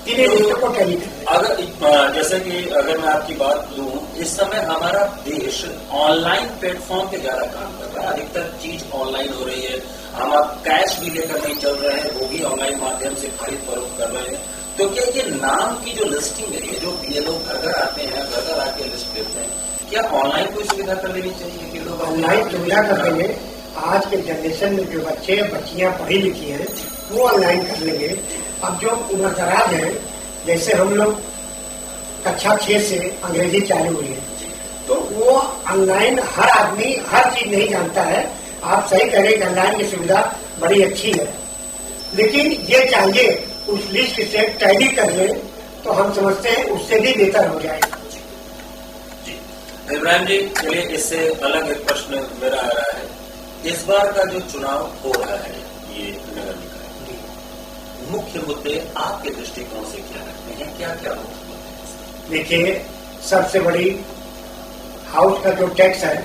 तीनों लिस्टों को टैली करें। अगर जैसे कि अगर मैं आपकी बात लूं, इस समय हमारा देश ऑनलाइन प्लेटफॉर्म पे ज्यादा काम कर रहा है, अधिकतर चीज ऑनलाइन हो रही है, हम आप कैश भी लेकर नहीं चल रहे हैं, वो भी ऑनलाइन माध्यम से खरीद फरोख्त कर रहे हैं। तो क्या ये नाम की जो लिस्टिंग है, ये जो BLO घर घर आते हैं, घर घर आके लिस्ट लेते हैं, क्या ऑनलाइन कोई सुविधा कर लेनी चाहिए कि लोग ऑनलाइन सुविधा कर लेंगे? आज के जनरेशन में जो बच्चे बच्चियां पढ़ी लिखी हैं वो ऑनलाइन कर लेंगे। अब जो उम्रदराज है, जैसे हम लोग कक्षा 6 से अंग्रेजी चालू हुई है, तो वो ऑनलाइन हर आदमी हर चीज नहीं जानता है। आप सही करें कि ऑनलाइन की सुविधा बड़ी अच्छी है, लेकिन ये चाहिए उस लिस्ट से टैली कर ले तो हम समझते हैं उससे भी बेहतर हो जाएगा। इब्राहिम जी, चलिए इससे अलग एक प्रश्न मेरा आ रहा है। इस बार का जो चुनाव हो रहा है ये नगर निकाय, मुख्य मुद्दे आपके दृष्टिकोण से क्या रखते हैं? क्या क्या मुख्य मुद्दे? देखिए, सबसे बड़ी हाउस का जो टैक्स है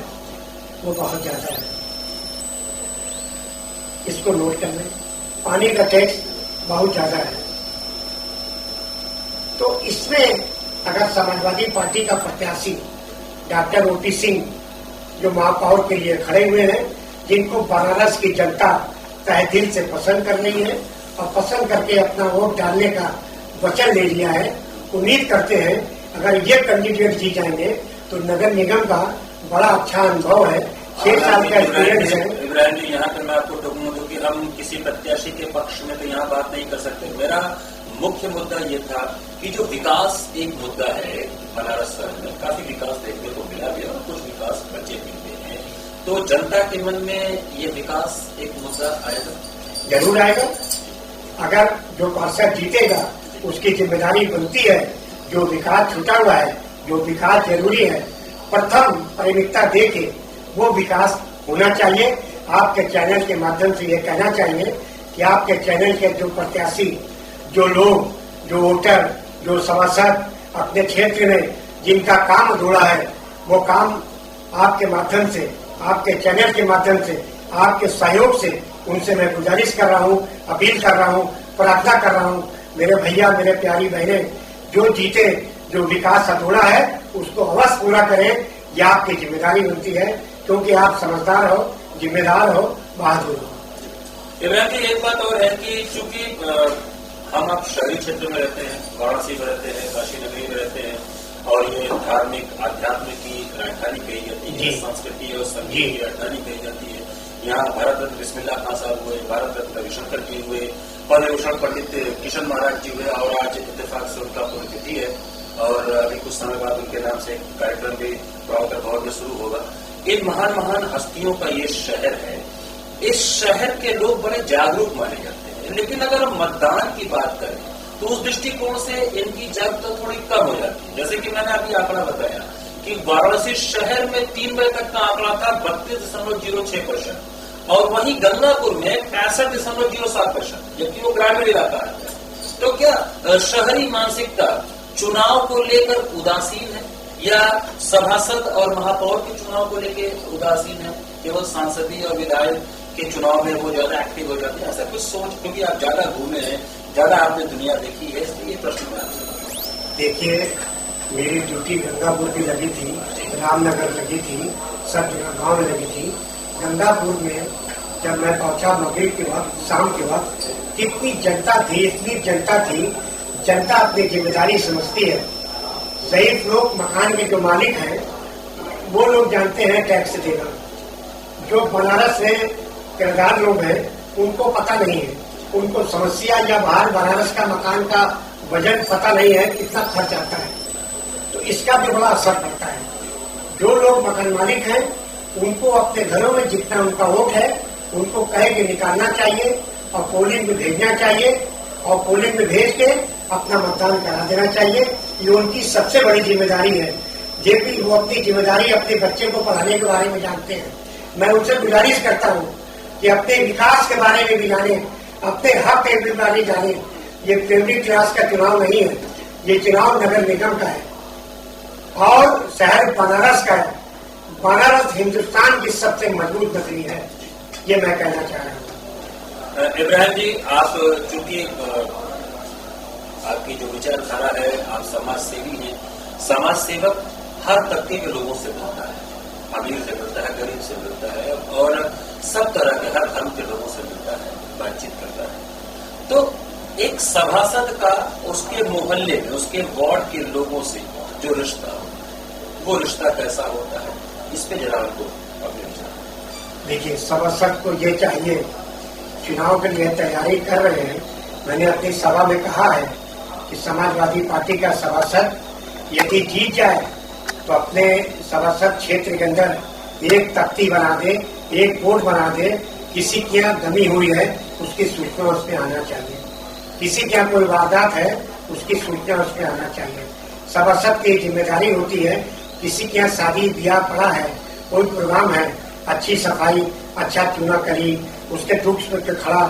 वो बहुत ज्यादा है, इसको नोट कर लें। पानी का टैक्स बहुत ज्यादा है, तो इसमें अगर समाजवादी पार्टी का प्रत्याशी डॉक्टर O.P. सिंह जो महापौर के लिए खड़े हुए हैं, जिनको बनारस की जनता तहे दिल से पसंद कर रही है और पसंद करके अपना वोट डालने का वचन ले लिया है, उम्मीद करते हैं अगर ये कैंडिडेट जी जाएंगे तो नगर निगम का बड़ा अच्छा अनुभव है, 6 साल का एक्सपीरियंस है। इब्राहिम जी, यहाँ पर मैं आपको टोकूंगा क्योंकि हम किसी प्रत्याशी के पक्ष में तो यहाँ बात नहीं कर सकते। मेरा मुख्य मुद्दा ये था कि जो विकास एक मुद्दा है बनारस शहर में, काफी विकास देखने को मिला भी और कुछ विकास बचे भी हुए हैं, तो जनता के मन में ये विकास एक मुद्दा आएगा? जरूर आएगा। अगर जो पार्षद जीतेगा उसकी जिम्मेदारी बनती है, जो विकास छूटा हुआ है, जो विकास जरूरी है, प्रथम प्राथमिकता दे के वो विकास होना चाहिए। आपके चैनल के माध्यम से ये कहना चाहिए कि आपके चैनल के जो प्रत्याशी, जो लोग, जो वोटर, जो सभासद अपने क्षेत्र में जिनका काम अधूरा है, वो काम आपके माध्यम से, आपके चैनल के माध्यम से, आपके सहयोग से उनसे मैं गुजारिश कर रहा हूँ, अपील कर रहा हूँ, प्रार्थना कर रहा हूँ, मेरे भैया, मेरे प्यारी बहनें, जो जीते, जो विकास अधूरा है उसको अवश्य पूरा करें। यह आपकी जिम्मेदारी बनती है, क्योंकि आप समझदार हो, जिम्मेदार हो, बहादुर हो। इब्राहिम जी, एक बात और है कि चूंकि हम आप शहरी क्षेत्र में रहते हैं, वाराणसी में रहते हैं, काशी नगरी में रहते हैं, और ये धार्मिक आध्यात्म की राजधानी कही जाती है, संस्कृति और संगीत की राजधानी कही जाती है। यहाँ भारत रत्न बिस्मिल्लाह खान साहब हुए, भारत रत्न रविशंकर जी हुए, पद्म भूषण पंडित किशन महाराज जी हुए, और आज इत्तेफाक से उनका पुण्यतिथि है और अभी कुछ समय बाद उनके नाम से कार्यक्रम भी प्रभाकर भवन में शुरू होगा। इन महान महान हस्तियों का ये शहर है, इस शहर के लोग बड़े जागरूक माने जाते हैं, लेकिन अगर हम मतदान की बात करें तो उस दृष्टिकोण से इनकी जागरूकता थोड़ी कम हो जाती है। जैसे कि मैंने अभी आंकड़ा बताया कि वाराणसी शहर में 3 बजे तक का आंकड़ा था 32.06%, और वहीं गंगापुर में 65.07%, जबकि वो ग्रामीण इलाका है। तो क्या शहरी मानसिकता चुनाव को लेकर उदासीन है, या सभासद और महापौर के चुनाव को लेकर उदासीन है? केवल सांसदीय और विधायक के चुनाव में वो ज्यादा एक्टिव हो जाते हैं, ऐसा कुछ सोच? क्योंकि आप ज्यादा घूमे हैं, ज्यादा आपने दुनिया देखी है, इसलिए ये प्रश्न में आपसे। देखिए, मेरी ड्यूटी गंगापुर भी लगी थी, रामनगर लगी थी, सब जगह गाँव में लगी थी। गंगापुर में जब मैं पहुंचा मगरिब के वक्त, शाम के वक्त, कितनी जनता थी, इतनी जनता थी। जनता अपनी जिम्मेदारी समझती है। ज़ईफ लोग, मकान के जो मालिक हैं, वो लोग जानते हैं टैक्स देना। जो बनारस में किरदार लोग हैं, उनको पता नहीं है। उनको समस्या या बाहर बनारस का मकान का वजन पता नहीं है, कितना खर्च आता है। तो इसका भी बड़ा असर पड़ता है। जो लोग मकान मालिक हैं, उनको अपने घरों में जितना उनका वोट है, उनको कह के निकालना चाहिए और पोलिंग में भेजना चाहिए, और पोलिंग में भेज के अपना मतदान करा देना चाहिए। ये उनकी सबसे बड़ी जिम्मेदारी है। जेपी वो अपनी जिम्मेदारी अपने बच्चे को पढ़ाने के बारे में जानते हैं। मैं उनसे गुजारिश करता हूँ कि अपने विकास के बारे में भी जाने, अपने हक के बारे में जाने। ये प्रेमरी क्लास का चुनाव नहीं है, ये चुनाव नगर निगम का है और शहर बनारस का है। बनारस हिंदुस्तान की सबसे मजबूत नगरी है, ये मैं कहना चाह रहा हूँ। इब्राहिम जी, आप चूंकि आपकी जो विचारधारा है, आप समाज सेवी हैं। समाज सेवक हर तबके के लोगों से मिलता है, अमीर से मिलता है, गरीब से मिलता है और सब तरह के, हर धर्म के लोगों से मिलता है, बातचीत करता है। तो एक सभासद का उसके मोहल्ले में, उसके वार्ड के लोगों से जो रिश्ता हो, वो रिश्ता कैसा होता है, इस पे जरा उनको अपने विचार। देखिए, सभासद को ये चाहिए, चुनाव के लिए तैयारी कर रहे हैं। मैंने अपनी सभा में कहा है कि समाजवादी पार्टी का सभासद यदि जीत जाए तो अपने सभासद क्षेत्र के अंदर एक तख्ती बना दे, एक बोर्ड बना दे। किसी की यहाँ कमी हुई है, उसकी सूचना उसमें आना चाहिए। किसी के यहाँ कोई वारदात है, उसकी सूचना उसमें आना चाहिए। सभासद की जिम्मेदारी होती है, किसी के यहाँ शादी ब्याह पड़ा है, कोई प्रोग्राम है, अच्छी सफाई, अच्छा चूना करी, उसके दुख पे खड़ा,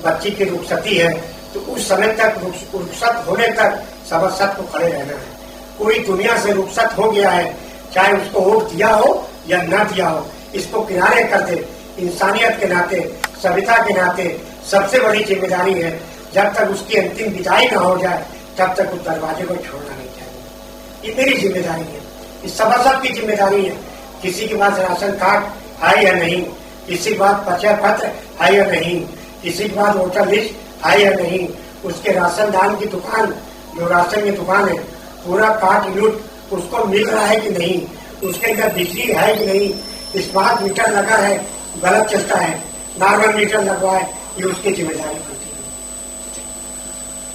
बच्ची की रुखसती है, तो उस समय तक, रुखसत होने तक सभासद को खड़े रहना है। कोई दुनिया से रुखसत हो गया है, चाहे उसको वोट दिया हो या न दिया हो, इसको किनारे कर दे। इंसानियत के नाते, सभ्यता के नाते सबसे बड़ी जिम्मेदारी है, जब तक उसकी अंतिम विदाई न हो जाए तब तक उस दरवाजे को छोड़ना नहीं चाहिए। ये मेरी जिम्मेदारी है, इस सभासद की जिम्मेदारी है। किसी के पास राशन कार्ड है या नहीं, किसी के पास परिचय पत्र है या नहीं, किसी के पास वोटर लिस्ट है या नहीं, उसके राशन दान की दुकान, जो राशन की दुकान है, पूरा काट लूट उसको मिल रहा है कि नहीं, उसके अंदर बिजली है कि नहीं, स्मार्ट मीटर लगा है, गलत चलता है, नॉर्मल मीटर लगवा है, ये उसकी जिम्मेदारी होती है।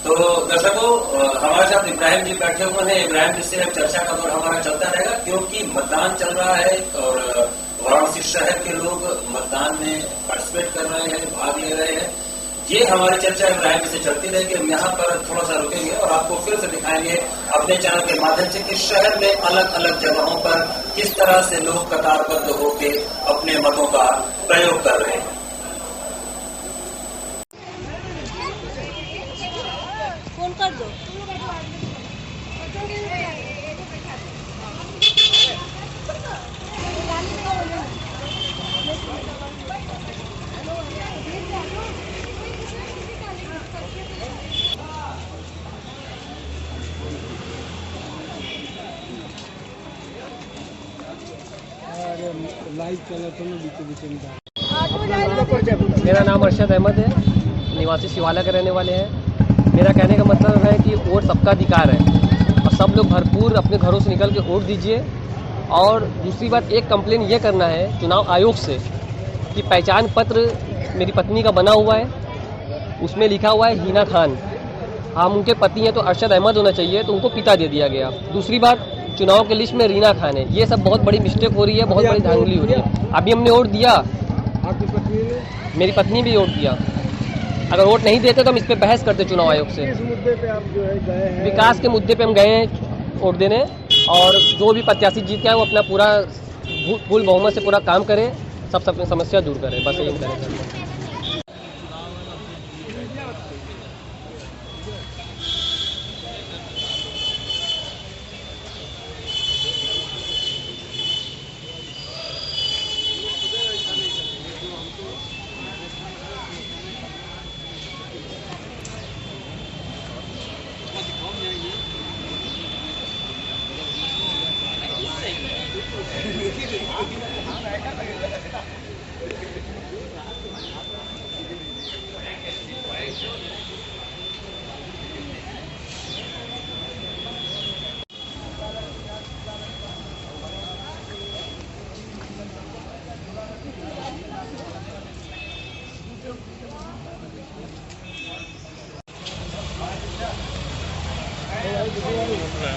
तो दर्शकों, हमारे साथ इब्राहिम जी बैठे हुए हैं। इब्राहिम जी से चर्चा का दौर हमारा चलता रहेगा, क्योंकि मतदान चल रहा है और वाराणसी शहर के लोग मतदान में पार्टिसिपेट कर रहे हैं, भाग ले रहे हैं। ये हमारी चर्चा इब्राहिम जी से चलती रहेगी। हम यहाँ पर थोड़ा सा रुकेंगे और आपको फिर से दिखाएंगे अपने चैनल के माध्यम से कि शहर में अलग अलग जगहों पर किस तरह से लोग कतारबद्ध होकर अपने मतों का प्रयोग कर रहे हैं। फोन कर दो। लाइव चला तो बीच में मेरा नाम अरशद अहमद है, निवासी शिवाला के रहने वाले हैं। मेरा कहने का मतलब है कि वोट सबका अधिकार है और सब लोग भरपूर अपने घरों से निकल के वोट दीजिए। और दूसरी बात, एक कंप्लेन ये करना है चुनाव आयोग से कि पहचान पत्र मेरी पत्नी का बना हुआ है, उसमें लिखा हुआ है हीना खान। हम उनके पति हैं तो अरशद अहमद होना चाहिए, तो उनको पिता दे दिया गया। दूसरी बात, चुनाव के लिस्ट में रीना खान है। ये सब बहुत बड़ी मिस्टेक हो रही है, बहुत बड़ी धांधली हो रही है। अभी हमने वोट दिया, आपकी पत्नी ने? मेरी पत्नी भी वोट दिया। अगर वोट नहीं देते तो हम इस पे बहस करते चुनाव आयोग से। किस मुद्दे पे आप जो है गए हैं? विकास के मुद्दे पे हम गए हैं वोट देने, और जो भी प्रत्याशी जीत के आए वो अपना पूरा फुल बहुमत से पूरा काम करे, सब समस्या दूर करे, बस यही करें। है।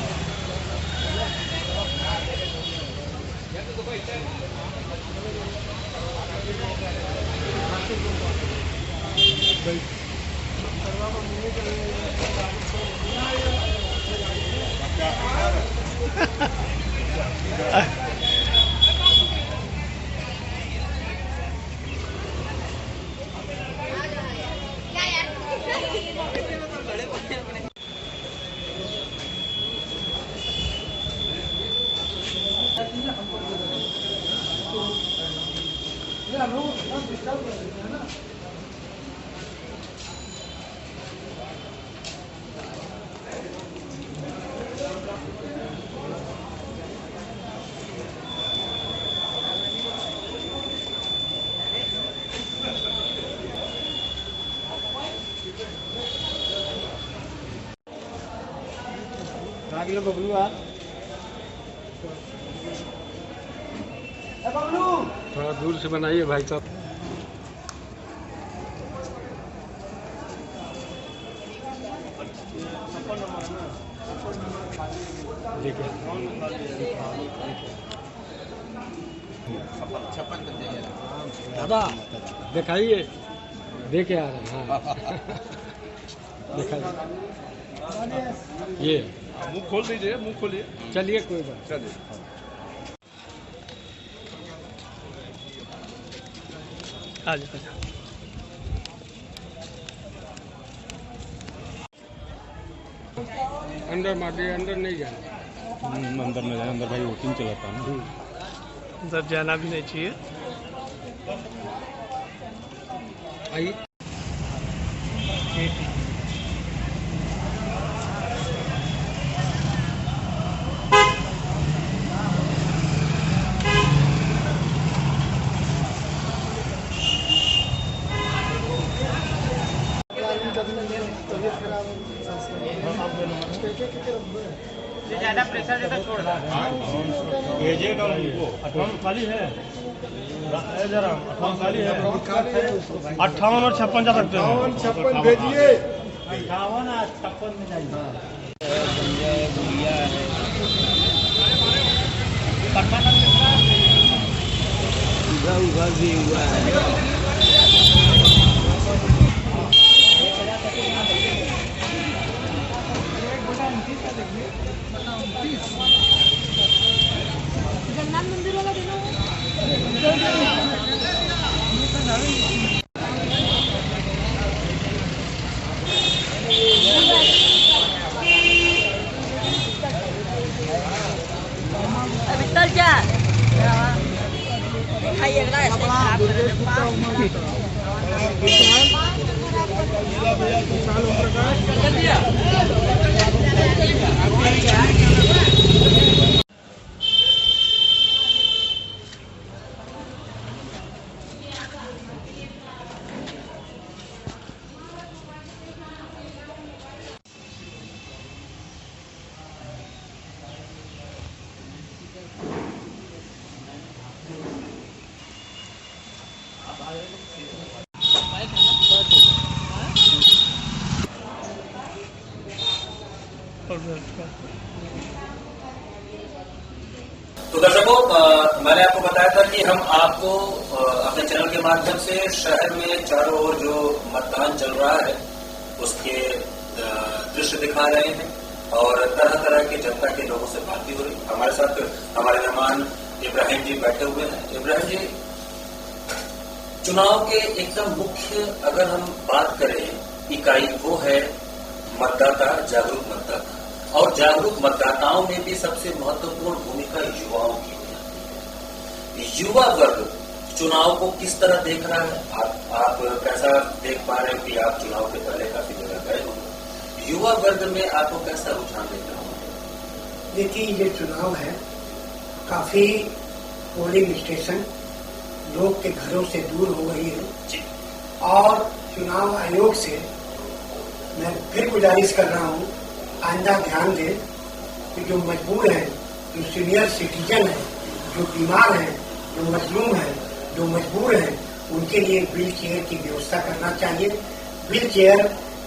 आगे बबलू यार, थोड़ा दूर से बनाइए भाई साहब। दादा दिखाइए, देखे आ रहे हैं। हाँ दिखाइए, ये मुंह खोल दीजिए, मुंह खोलिए। चलिए कोई बात, चलिए। आज अंदर मारिए, अंदर नहीं जाना। अंदर न जाए, अंदर भाई वोटिंग चलाता है ना, अंदर जाना भी नहीं चाहिए। आइए ज्यादा प्रेशर देता छोड़ रहा खाली है जरा, खाली है। 58 और 56 जा सकते हो। 56 भेजिए। 58 और 56 में जाइए। उधर भी हुआ है। जगन्नाथ मंदिर वाला देना अभी तक क्या खाइए तो दर्शकों, मैंने आपको बताया था कि हम आपको अपने चैनल के माध्यम से शहर में चारों ओर जो मतदान चल रहा है उसके दृश्य दिखा रहे हैं और तरह तरह के जनता के लोगों से बात भी हो रही है। हमारे साथ हमारे मेहमान इब्राहिम जी बैठे हुए हैं। इब्राहिम जी, चुनाव के एकदम मुख्य अगर हम बात करें इकाई, वो है मतदाता, जागरूक मतदाता, और जागरूक मतदाताओं में भी सबसे महत्वपूर्ण भूमिका युवाओं की है। युवा वर्ग चुनाव को किस तरह देख रहा है? आप कैसा देख पा रहे हैं कि आप चुनाव के पहले काफी जगह गए होंगे, युवा वर्ग में आपको कैसा रुझान देख रहा हूँ? देखिए, ये चुनाव है, काफी पोलिंग स्टेशन लोग के घरों से दूर हो गई है और चुनाव आयोग से मैं फिर गुजारिश कर रहा हूँ, आइंदा ध्यान दें कि जो मजबूर हैं, जो सीनियर सिटीजन हैं, जो बीमार हैं, जो मजलूम हैं, जो मजबूर हैं, उनके लिए व्हील चेयर की व्यवस्था करना चाहिए। व्हील चेयर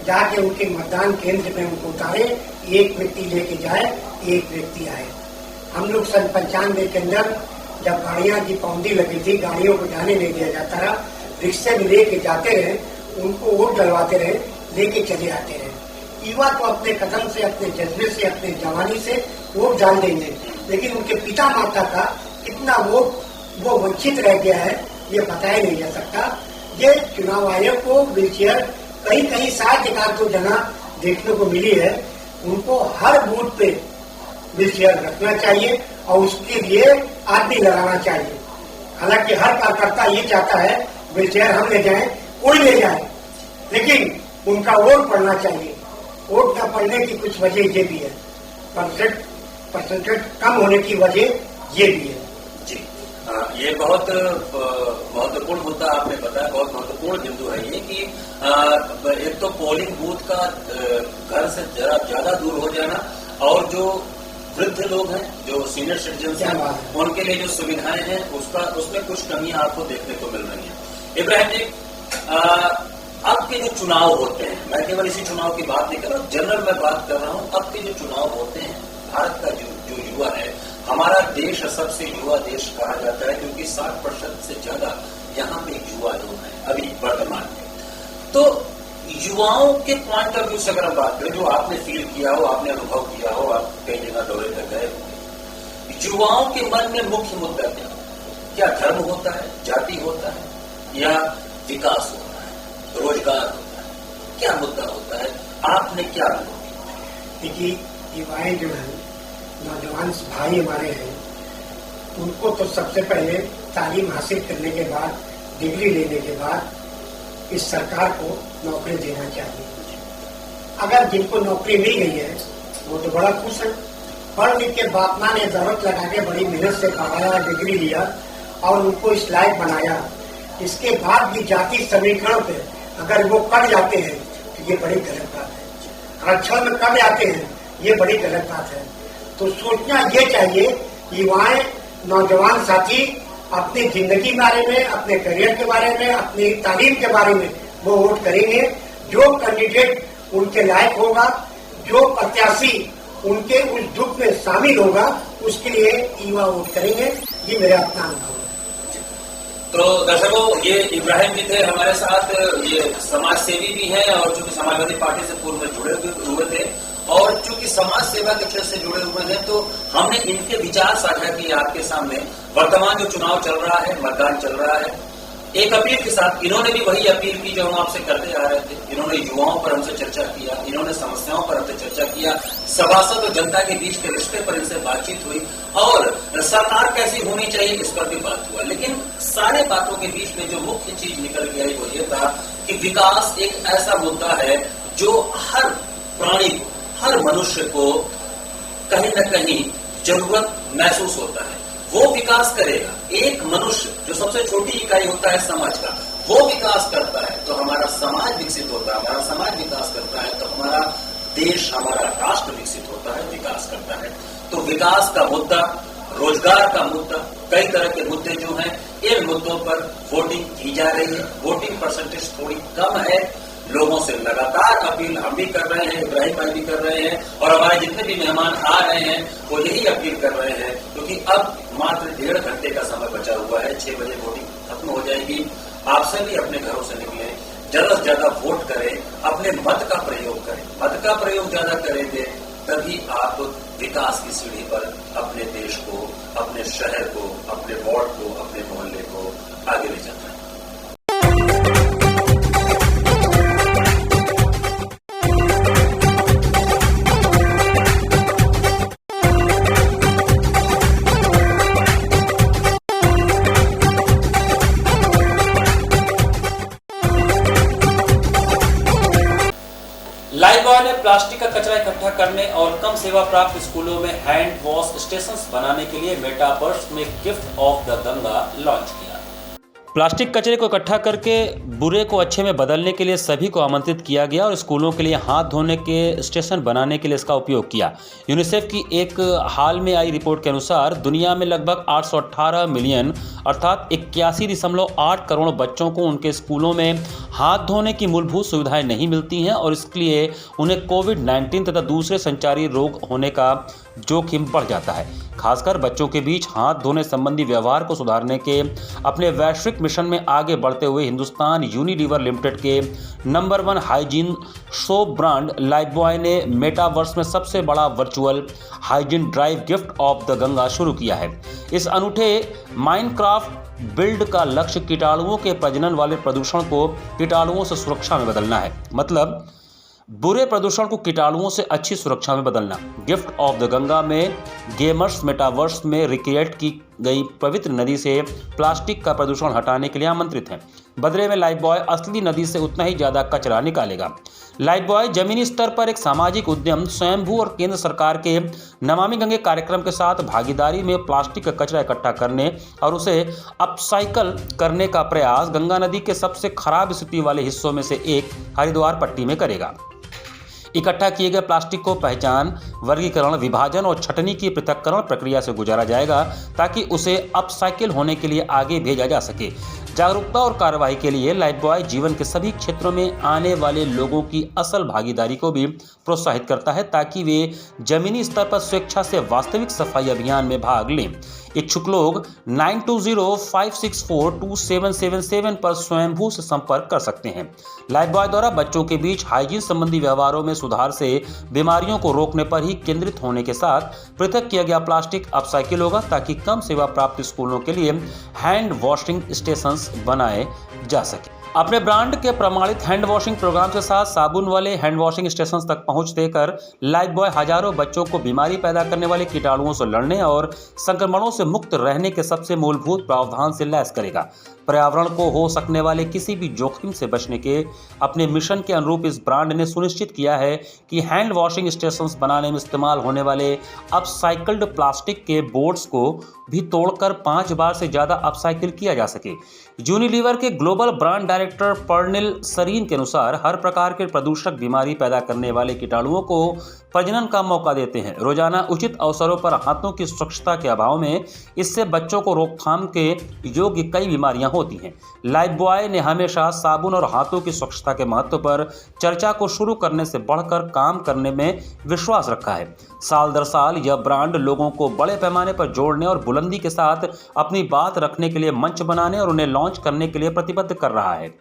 जाके उनके मतदान केंद्र में उनको उतारे, एक व्यक्ति लेके जाए, एक व्यक्ति आए। हम लोग सन 95 के अंदर जब गाड़ियां की पाबंदी लगी थी, गाड़ियों को जाने नहीं दिया जाता रहा, रिक्शे में लेके जाते रहे, उनको वोट डलवाते रहे, लेके चले आते रहे। युवा तो अपने कदम से, अपने जज्बे से, अपने जवानी से वोट डाल देंगे, लेकिन उनके पिता माता का कितना वोट वो वंचित रह गया है ये बताया नहीं जा सकता। ये चुनाव आयोग को व्हीलचेयर कहीं कहीं 60 एकाध तो जगह देखने को मिली है, उनको हर बूथ पे व्हीलचेयर रखना चाहिए और उसके लिए आदमी लगाना चाहिए। हालांकि हर कार्यकर्ता ये चाहता है व्हीलचेयर हम ले जाएं, कोई ले जाए, लेकिन उनका वोट पड़ना चाहिए। वोट न पड़ने की कुछ वजह ये भी है, परसेंटेज कम होने की वजह ये भी है। जी ये बहुत महत्वपूर्ण मुद्दा आपने बताया, बहुत महत्वपूर्ण बिंदु है ये कि एक तो पोलिंग बूथ का घर से जरा ज्यादा दूर हो जाना, और जो वृद्ध लोग हैं, जो सीनियर सिटीजन हैं, उनके लिए जो सुविधाएं हैं उसमें कुछ कमियां आपको देखने को मिल रही हैं। इब्राहिम जी, अब के जो चुनाव होते हैं, मैं केवल इसी चुनाव की बात नहीं कर रहा हूँ, जनरल मैं बात कर रहा हूँ, अब के जो चुनाव होते हैं, भारत का जो युवा है, हमारा देश सबसे युवा देश कहा जाता है क्योंकि 60% से ज्यादा यहाँ पे युवा लोग हैं अभी वर्तमान में। तो युवाओं के पॉइंट ऑफ व्यू से अगर हम बात करें, जो आपने फील किया हो, आपने अनुभव किया हो, आप कई जगह दौरे पर गए होंगे, युवाओं के मन में मुख्य मुद्दा क्या धर्म होता है, जाति होता है, या विकास होता है, रोजगार होता है, क्या मुद्दा होता है? आपने क्या अनुभव किया? देखिए, युवाएं जो है, नौजवान भाई हमारे हैं, उनको तो सबसे पहले तालीम हासिल करने के बाद, डिग्री लेने के बाद इस सरकार को नौकरी देना चाहिए। अगर जिनको नौकरी मिल गई है वो तो बड़ा खुश है, पढ़ लिख के बाप माँ ने जरूरत लगा के बड़ी मेहनत से पढ़ाया, डिग्री लिया और उनको इस लायक बनाया, इसके बाद भी जाति समीकरण पे अगर वो कट जाते हैं तो ये बड़ी गलत बात है। आरक्षण में कट जाते हैं ये बड़ी गलत बात है। तो सोचना ये चाहिए, युवाएं, नौजवान साथी अपनी जिंदगी के बारे में, अपने करियर के बारे में, अपनी तालीम के बारे में वो वोट करेंगे। जो कैंडिडेट उनके लायक होगा, जो प्रत्याशी उनके उस दुख में शामिल होगा, उसके लिए युवा वोट करेंगे। ये मेरा अपना अनुभव है। तो दर्शकों, ये इब्राहिम जी थे हमारे साथ, ये समाज सेवी भी हैं और चूंकि समाजवादी पार्टी से पूर्व में जुड़े हुए थे और चूंकि समाज सेवा के क्षेत्र से जुड़े हुए हैं, तो हमने इनके विचार साझा किए आपके सामने। वर्तमान जो चुनाव चल रहा है, मतदान चल रहा है, एक अपील के साथ इन्होंने भी वही अपील की जो हम आपसे करते आ रहे थे। इन्होंने युवाओं पर हमसे चर्चा किया, इन्होंने समस्याओं पर हमसे चर्चा किया, सभासद और जनता के बीच के रिश्ते पर इनसे बातचीत हुई और सरकार कैसी होनी चाहिए इस पर भी बात हुआ। लेकिन सारे बातों के बीच में जो मुख्य चीज निकल के आई वो ये था कि विकास एक ऐसा मुद्दा है जो हर प्राणी को, हर मनुष्य को कहीं न कहीं जरूरत महसूस होता है। वो विकास करेगा, एक मनुष्य जो सबसे छोटी इकाई होता है समाज का, वो विकास करता है तो हमारा समाज विकसित होता है, हमारा समाज विकास करता है तो हमारा देश, हमारा राष्ट्र विकसित होता है, विकास करता है। तो विकास का मुद्दा, रोजगार का मुद्दा, कई तरह के मुद्दे जो हैं, इन मुद्दों पर वोटिंग की जा रही है। वोटिंग परसेंटेज थोड़ी कम है, लोगों से लगातार अपील हम भी कर रहे हैं, इब्राहिम भाई भी कर रहे हैं और हमारे जितने भी मेहमान आ रहे हैं वो यही अपील कर रहे हैं, क्योंकि अब मात्र 1.5 घंटे का समय बचा हुआ है, 6 बजे वोटिंग खत्म हो जाएगी। आप सभी अपने घरों से निकले, ज्यादा से ज्यादा वोट करें, अपने मत का प्रयोग करें। मत का प्रयोग ज्यादा करेंगे तभी आप विकास की सीढ़ी पर अपने देश को, अपने शहर को, अपने वार्ड को, अपने मोहल्ले को आगे ले जाना है। लाइबॉय ने प्लास्टिक का कचरा इकट्ठा करने और कम सेवा प्राप्त स्कूलों में हैंड वॉश स्टेशंस बनाने के लिए मेटावर्स में gift of the Ganga launch किया। प्लास्टिक कचरे को इकट्ठा करके बुरे को अच्छे में बदलने के लिए सभी को आमंत्रित किया गया और स्कूलों के लिए हाथ धोने के स्टेशन बनाने के लिए इसका उपयोग किया। यूनिसेफ की एक हाल में आई रिपोर्ट के अनुसार दुनिया में लगभग 818 मिलियन अर्थात 81.8 करोड़ बच्चों को उनके स्कूलों में हाथ धोने की मूलभूत सुविधाएं नहीं मिलती हैं और इसके लिए उन्हें कोविड-19 तथा दूसरे संचारी रोग होने का जोखिम बढ़ जाता है। खासकर बच्चों के बीच हाथ धोने संबंधी व्यवहार को सुधारने के अपने वैश्विक मिशन में आगे बढ़ते हुए हिंदुस्तान यूनिलीवर लिमिटेड के number 1 hygiene soap brand Lifebuoy ने मेटावर्स में सबसे बड़ा virtual hygiene drive gift of the Ganga शुरू किया है। इस अनूठे माइनक्राफ्ट बिल्ड का लक्ष्य कीटाणुओं के प्रजनन वाले प्रदूषण को कीटाणुओं से सुरक्षा में बदलना है, मतलब बुरे प्रदूषण को कीटाणुओं से अच्छी सुरक्षा में बदलना। गिफ्ट ऑफ द गंगा में गेमर्स मेटावर्स में रिक्रिएट की गई पवित्र नदी से प्लास्टिक का प्रदूषण हटाने के लिए आमंत्रित हैं। बदले में लाइफबॉय असली नदी से उतना ही ज़्यादा कचरा निकालेगा। लाइफबॉय जमीनी स्तर पर एक सामाजिक उद्यम स्वयंभू और केंद्र सरकार के नमामि गंगे कार्यक्रम के साथ भागीदारी में प्लास्टिक का कचरा इकट्ठा करने और उसे अपसाइकल करने का प्रयास गंगा नदी के सबसे खराब स्थिति वाले हिस्सों में से एक हरिद्वार पट्टी में करेगा। इकट्ठा किए गए प्लास्टिक को पहचान, वर्गीकरण, विभाजन और छटनी की पृथक्करण प्रक्रिया से गुजारा जाएगा ताकि उसे अपसाइकिल होने के लिए आगे भेजा जा सके। जागरूकता और कार्रवाई के लिए लाइफबॉय जीवन के सभी क्षेत्रों में आने वाले लोगों की असल भागीदारी को भी प्रोत्साहित करता है ताकि वे जमीनी स्तर पर स्वेच्छा से वास्तविक सफाई अभियान में भाग लें। इच्छुक लोग 9205642777 पर स्वयंभू से संपर्क कर सकते हैं। लाइफबॉय द्वारा बच्चों के बीच हाइजीन संबंधी व्यवहारों में सुधार से बीमारियों को रोकने पर ही केंद्रित होने के साथ पृथक किया गया प्लास्टिक अपसाइकिल होगा ताकि कम सेवा प्राप्त स्कूलों के लिए हैंड वॉशिंग स्टेशंस बनाए जा सके। अपने ब्रांड के प्रमाणित हैंड वॉशिंग प्रोग्राम के साथ साबुन वाले हैंड वॉशिंग स्टेशन तक पहुंच देकर लाइफबॉय हजारों बच्चों को बीमारी पैदा करने वाले कीटाणुओं से लड़ने और संक्रमणों से मुक्त रहने के सबसे मूलभूत प्रावधान से लैस करेगा। पर्यावरण को हो सकने वाले किसी भी जोखिम से बचने के अपने मिशन के अनुरूप इस ब्रांड ने सुनिश्चित किया है कि हैंड वॉशिंग स्टेशंस बनाने में इस्तेमाल होने वाले अपसाइकल्ड प्लास्टिक के बोर्ड्स को भी तोड़कर 5 बार से ज़्यादा अपसाइकिल किया जा सके। यूनिलीवर के ग्लोबल ब्रांड डायरेक्टर पर्निल सरीन के अनुसार हर प्रकार के प्रदूषक बीमारी पैदा करने वाले कीटाणुओं को प्रजनन का मौका देते हैं। रोजाना उचित अवसरों पर हाथों की स्वच्छता के अभाव में इससे बच्चों को रोकथाम के योग्य कई बीमारियां होती हैं। लाइफबॉय ने हमेशा साबुन और हाथों की स्वच्छता के महत्व पर चर्चा को शुरू करने से बढ़कर काम करने में विश्वास रखा है। साल दर साल यह ब्रांड लोगों को बड़े पैमाने पर जोड़ने और बुलंदी के साथ अपनी बात रखने के लिए मंच बनाने और उन्हें लॉन्च करने के लिए प्रतिबद्ध कर रहा है।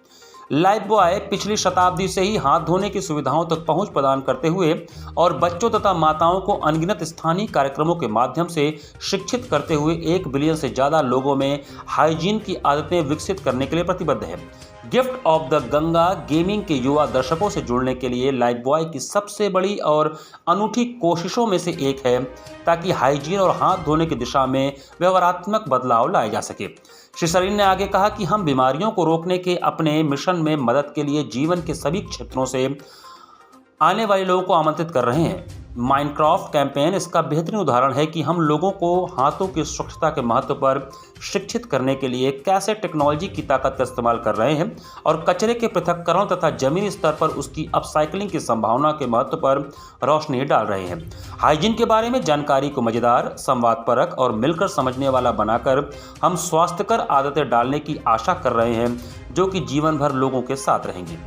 लाइफबॉय पिछली शताब्दी से ही हाथ धोने की सुविधाओं तक पहुंच प्रदान करते हुए और बच्चों तथा माताओं को अनगिनत स्थानीय कार्यक्रमों के माध्यम से शिक्षित करते हुए 1 बिलियन से ज़्यादा लोगों में हाइजीन की आदतें विकसित करने के लिए प्रतिबद्ध है। Gift of the Ganga gaming के युवा दर्शकों से जुड़ने के लिए लाइफबॉय की सबसे बड़ी और अनूठी कोशिशों में से एक है ताकि हाइजीन और हाथ धोने की दिशा में व्यवहारात्मक बदलाव लाए जा सके। श्री सरीन ने आगे कहा कि हम बीमारियों को रोकने के अपने मिशन में मदद के लिए जीवन के सभी क्षेत्रों से आने वाले लोगों को आमंत्रित कर रहे हैं। माइनक्राफ्ट कैंपेन इसका बेहतरीन उदाहरण है कि हम लोगों को हाथों की स्वच्छता के महत्व पर शिक्षित करने के लिए कैसे टेक्नोलॉजी की ताकत का इस्तेमाल कर रहे हैं और कचरे के पृथक्करण तथा जमीनी स्तर पर उसकी अपसाइक्लिंग की संभावना के महत्व पर रोशनी डाल रहे हैं। हाइजीन के बारे में जानकारी को मजेदार, संवादपरक और मिलकर समझने वाला बनाकर हम स्वास्थ्यकर आदतें डालने की आशा कर रहे हैं जो कि जीवन भर लोगों के साथ रहेंगी।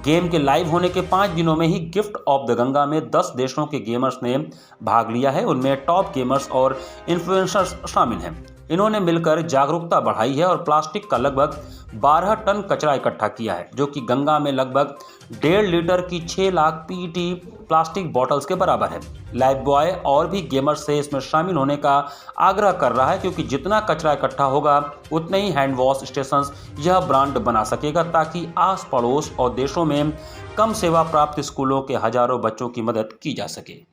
गेम के लाइव होने के 5 दिनों में ही गिफ्ट ऑफ द गंगा में 10 देशों के गेमर्स ने भाग लिया है। उनमें टॉप गेमर्स और इन्फ्लुएंसर्स शामिल हैं। इन्होंने मिलकर जागरूकता बढ़ाई है और प्लास्टिक का लगभग 12 टन कचरा इकट्ठा किया है जो कि गंगा में लगभग 1.5 लीटर की 6 लाख पीईटी प्लास्टिक बॉटल्स के बराबर है। लाइफबॉय और भी गेमर्स से इसमें शामिल होने का आग्रह कर रहा है क्योंकि जितना कचरा इकट्ठा होगा उतने ही हैंड वॉश स्टेशंस यह ब्रांड बना सकेगा ताकि आस पड़ोस और देशों में कम सेवा प्राप्त स्कूलों के हजारों बच्चों की मदद की जा सके।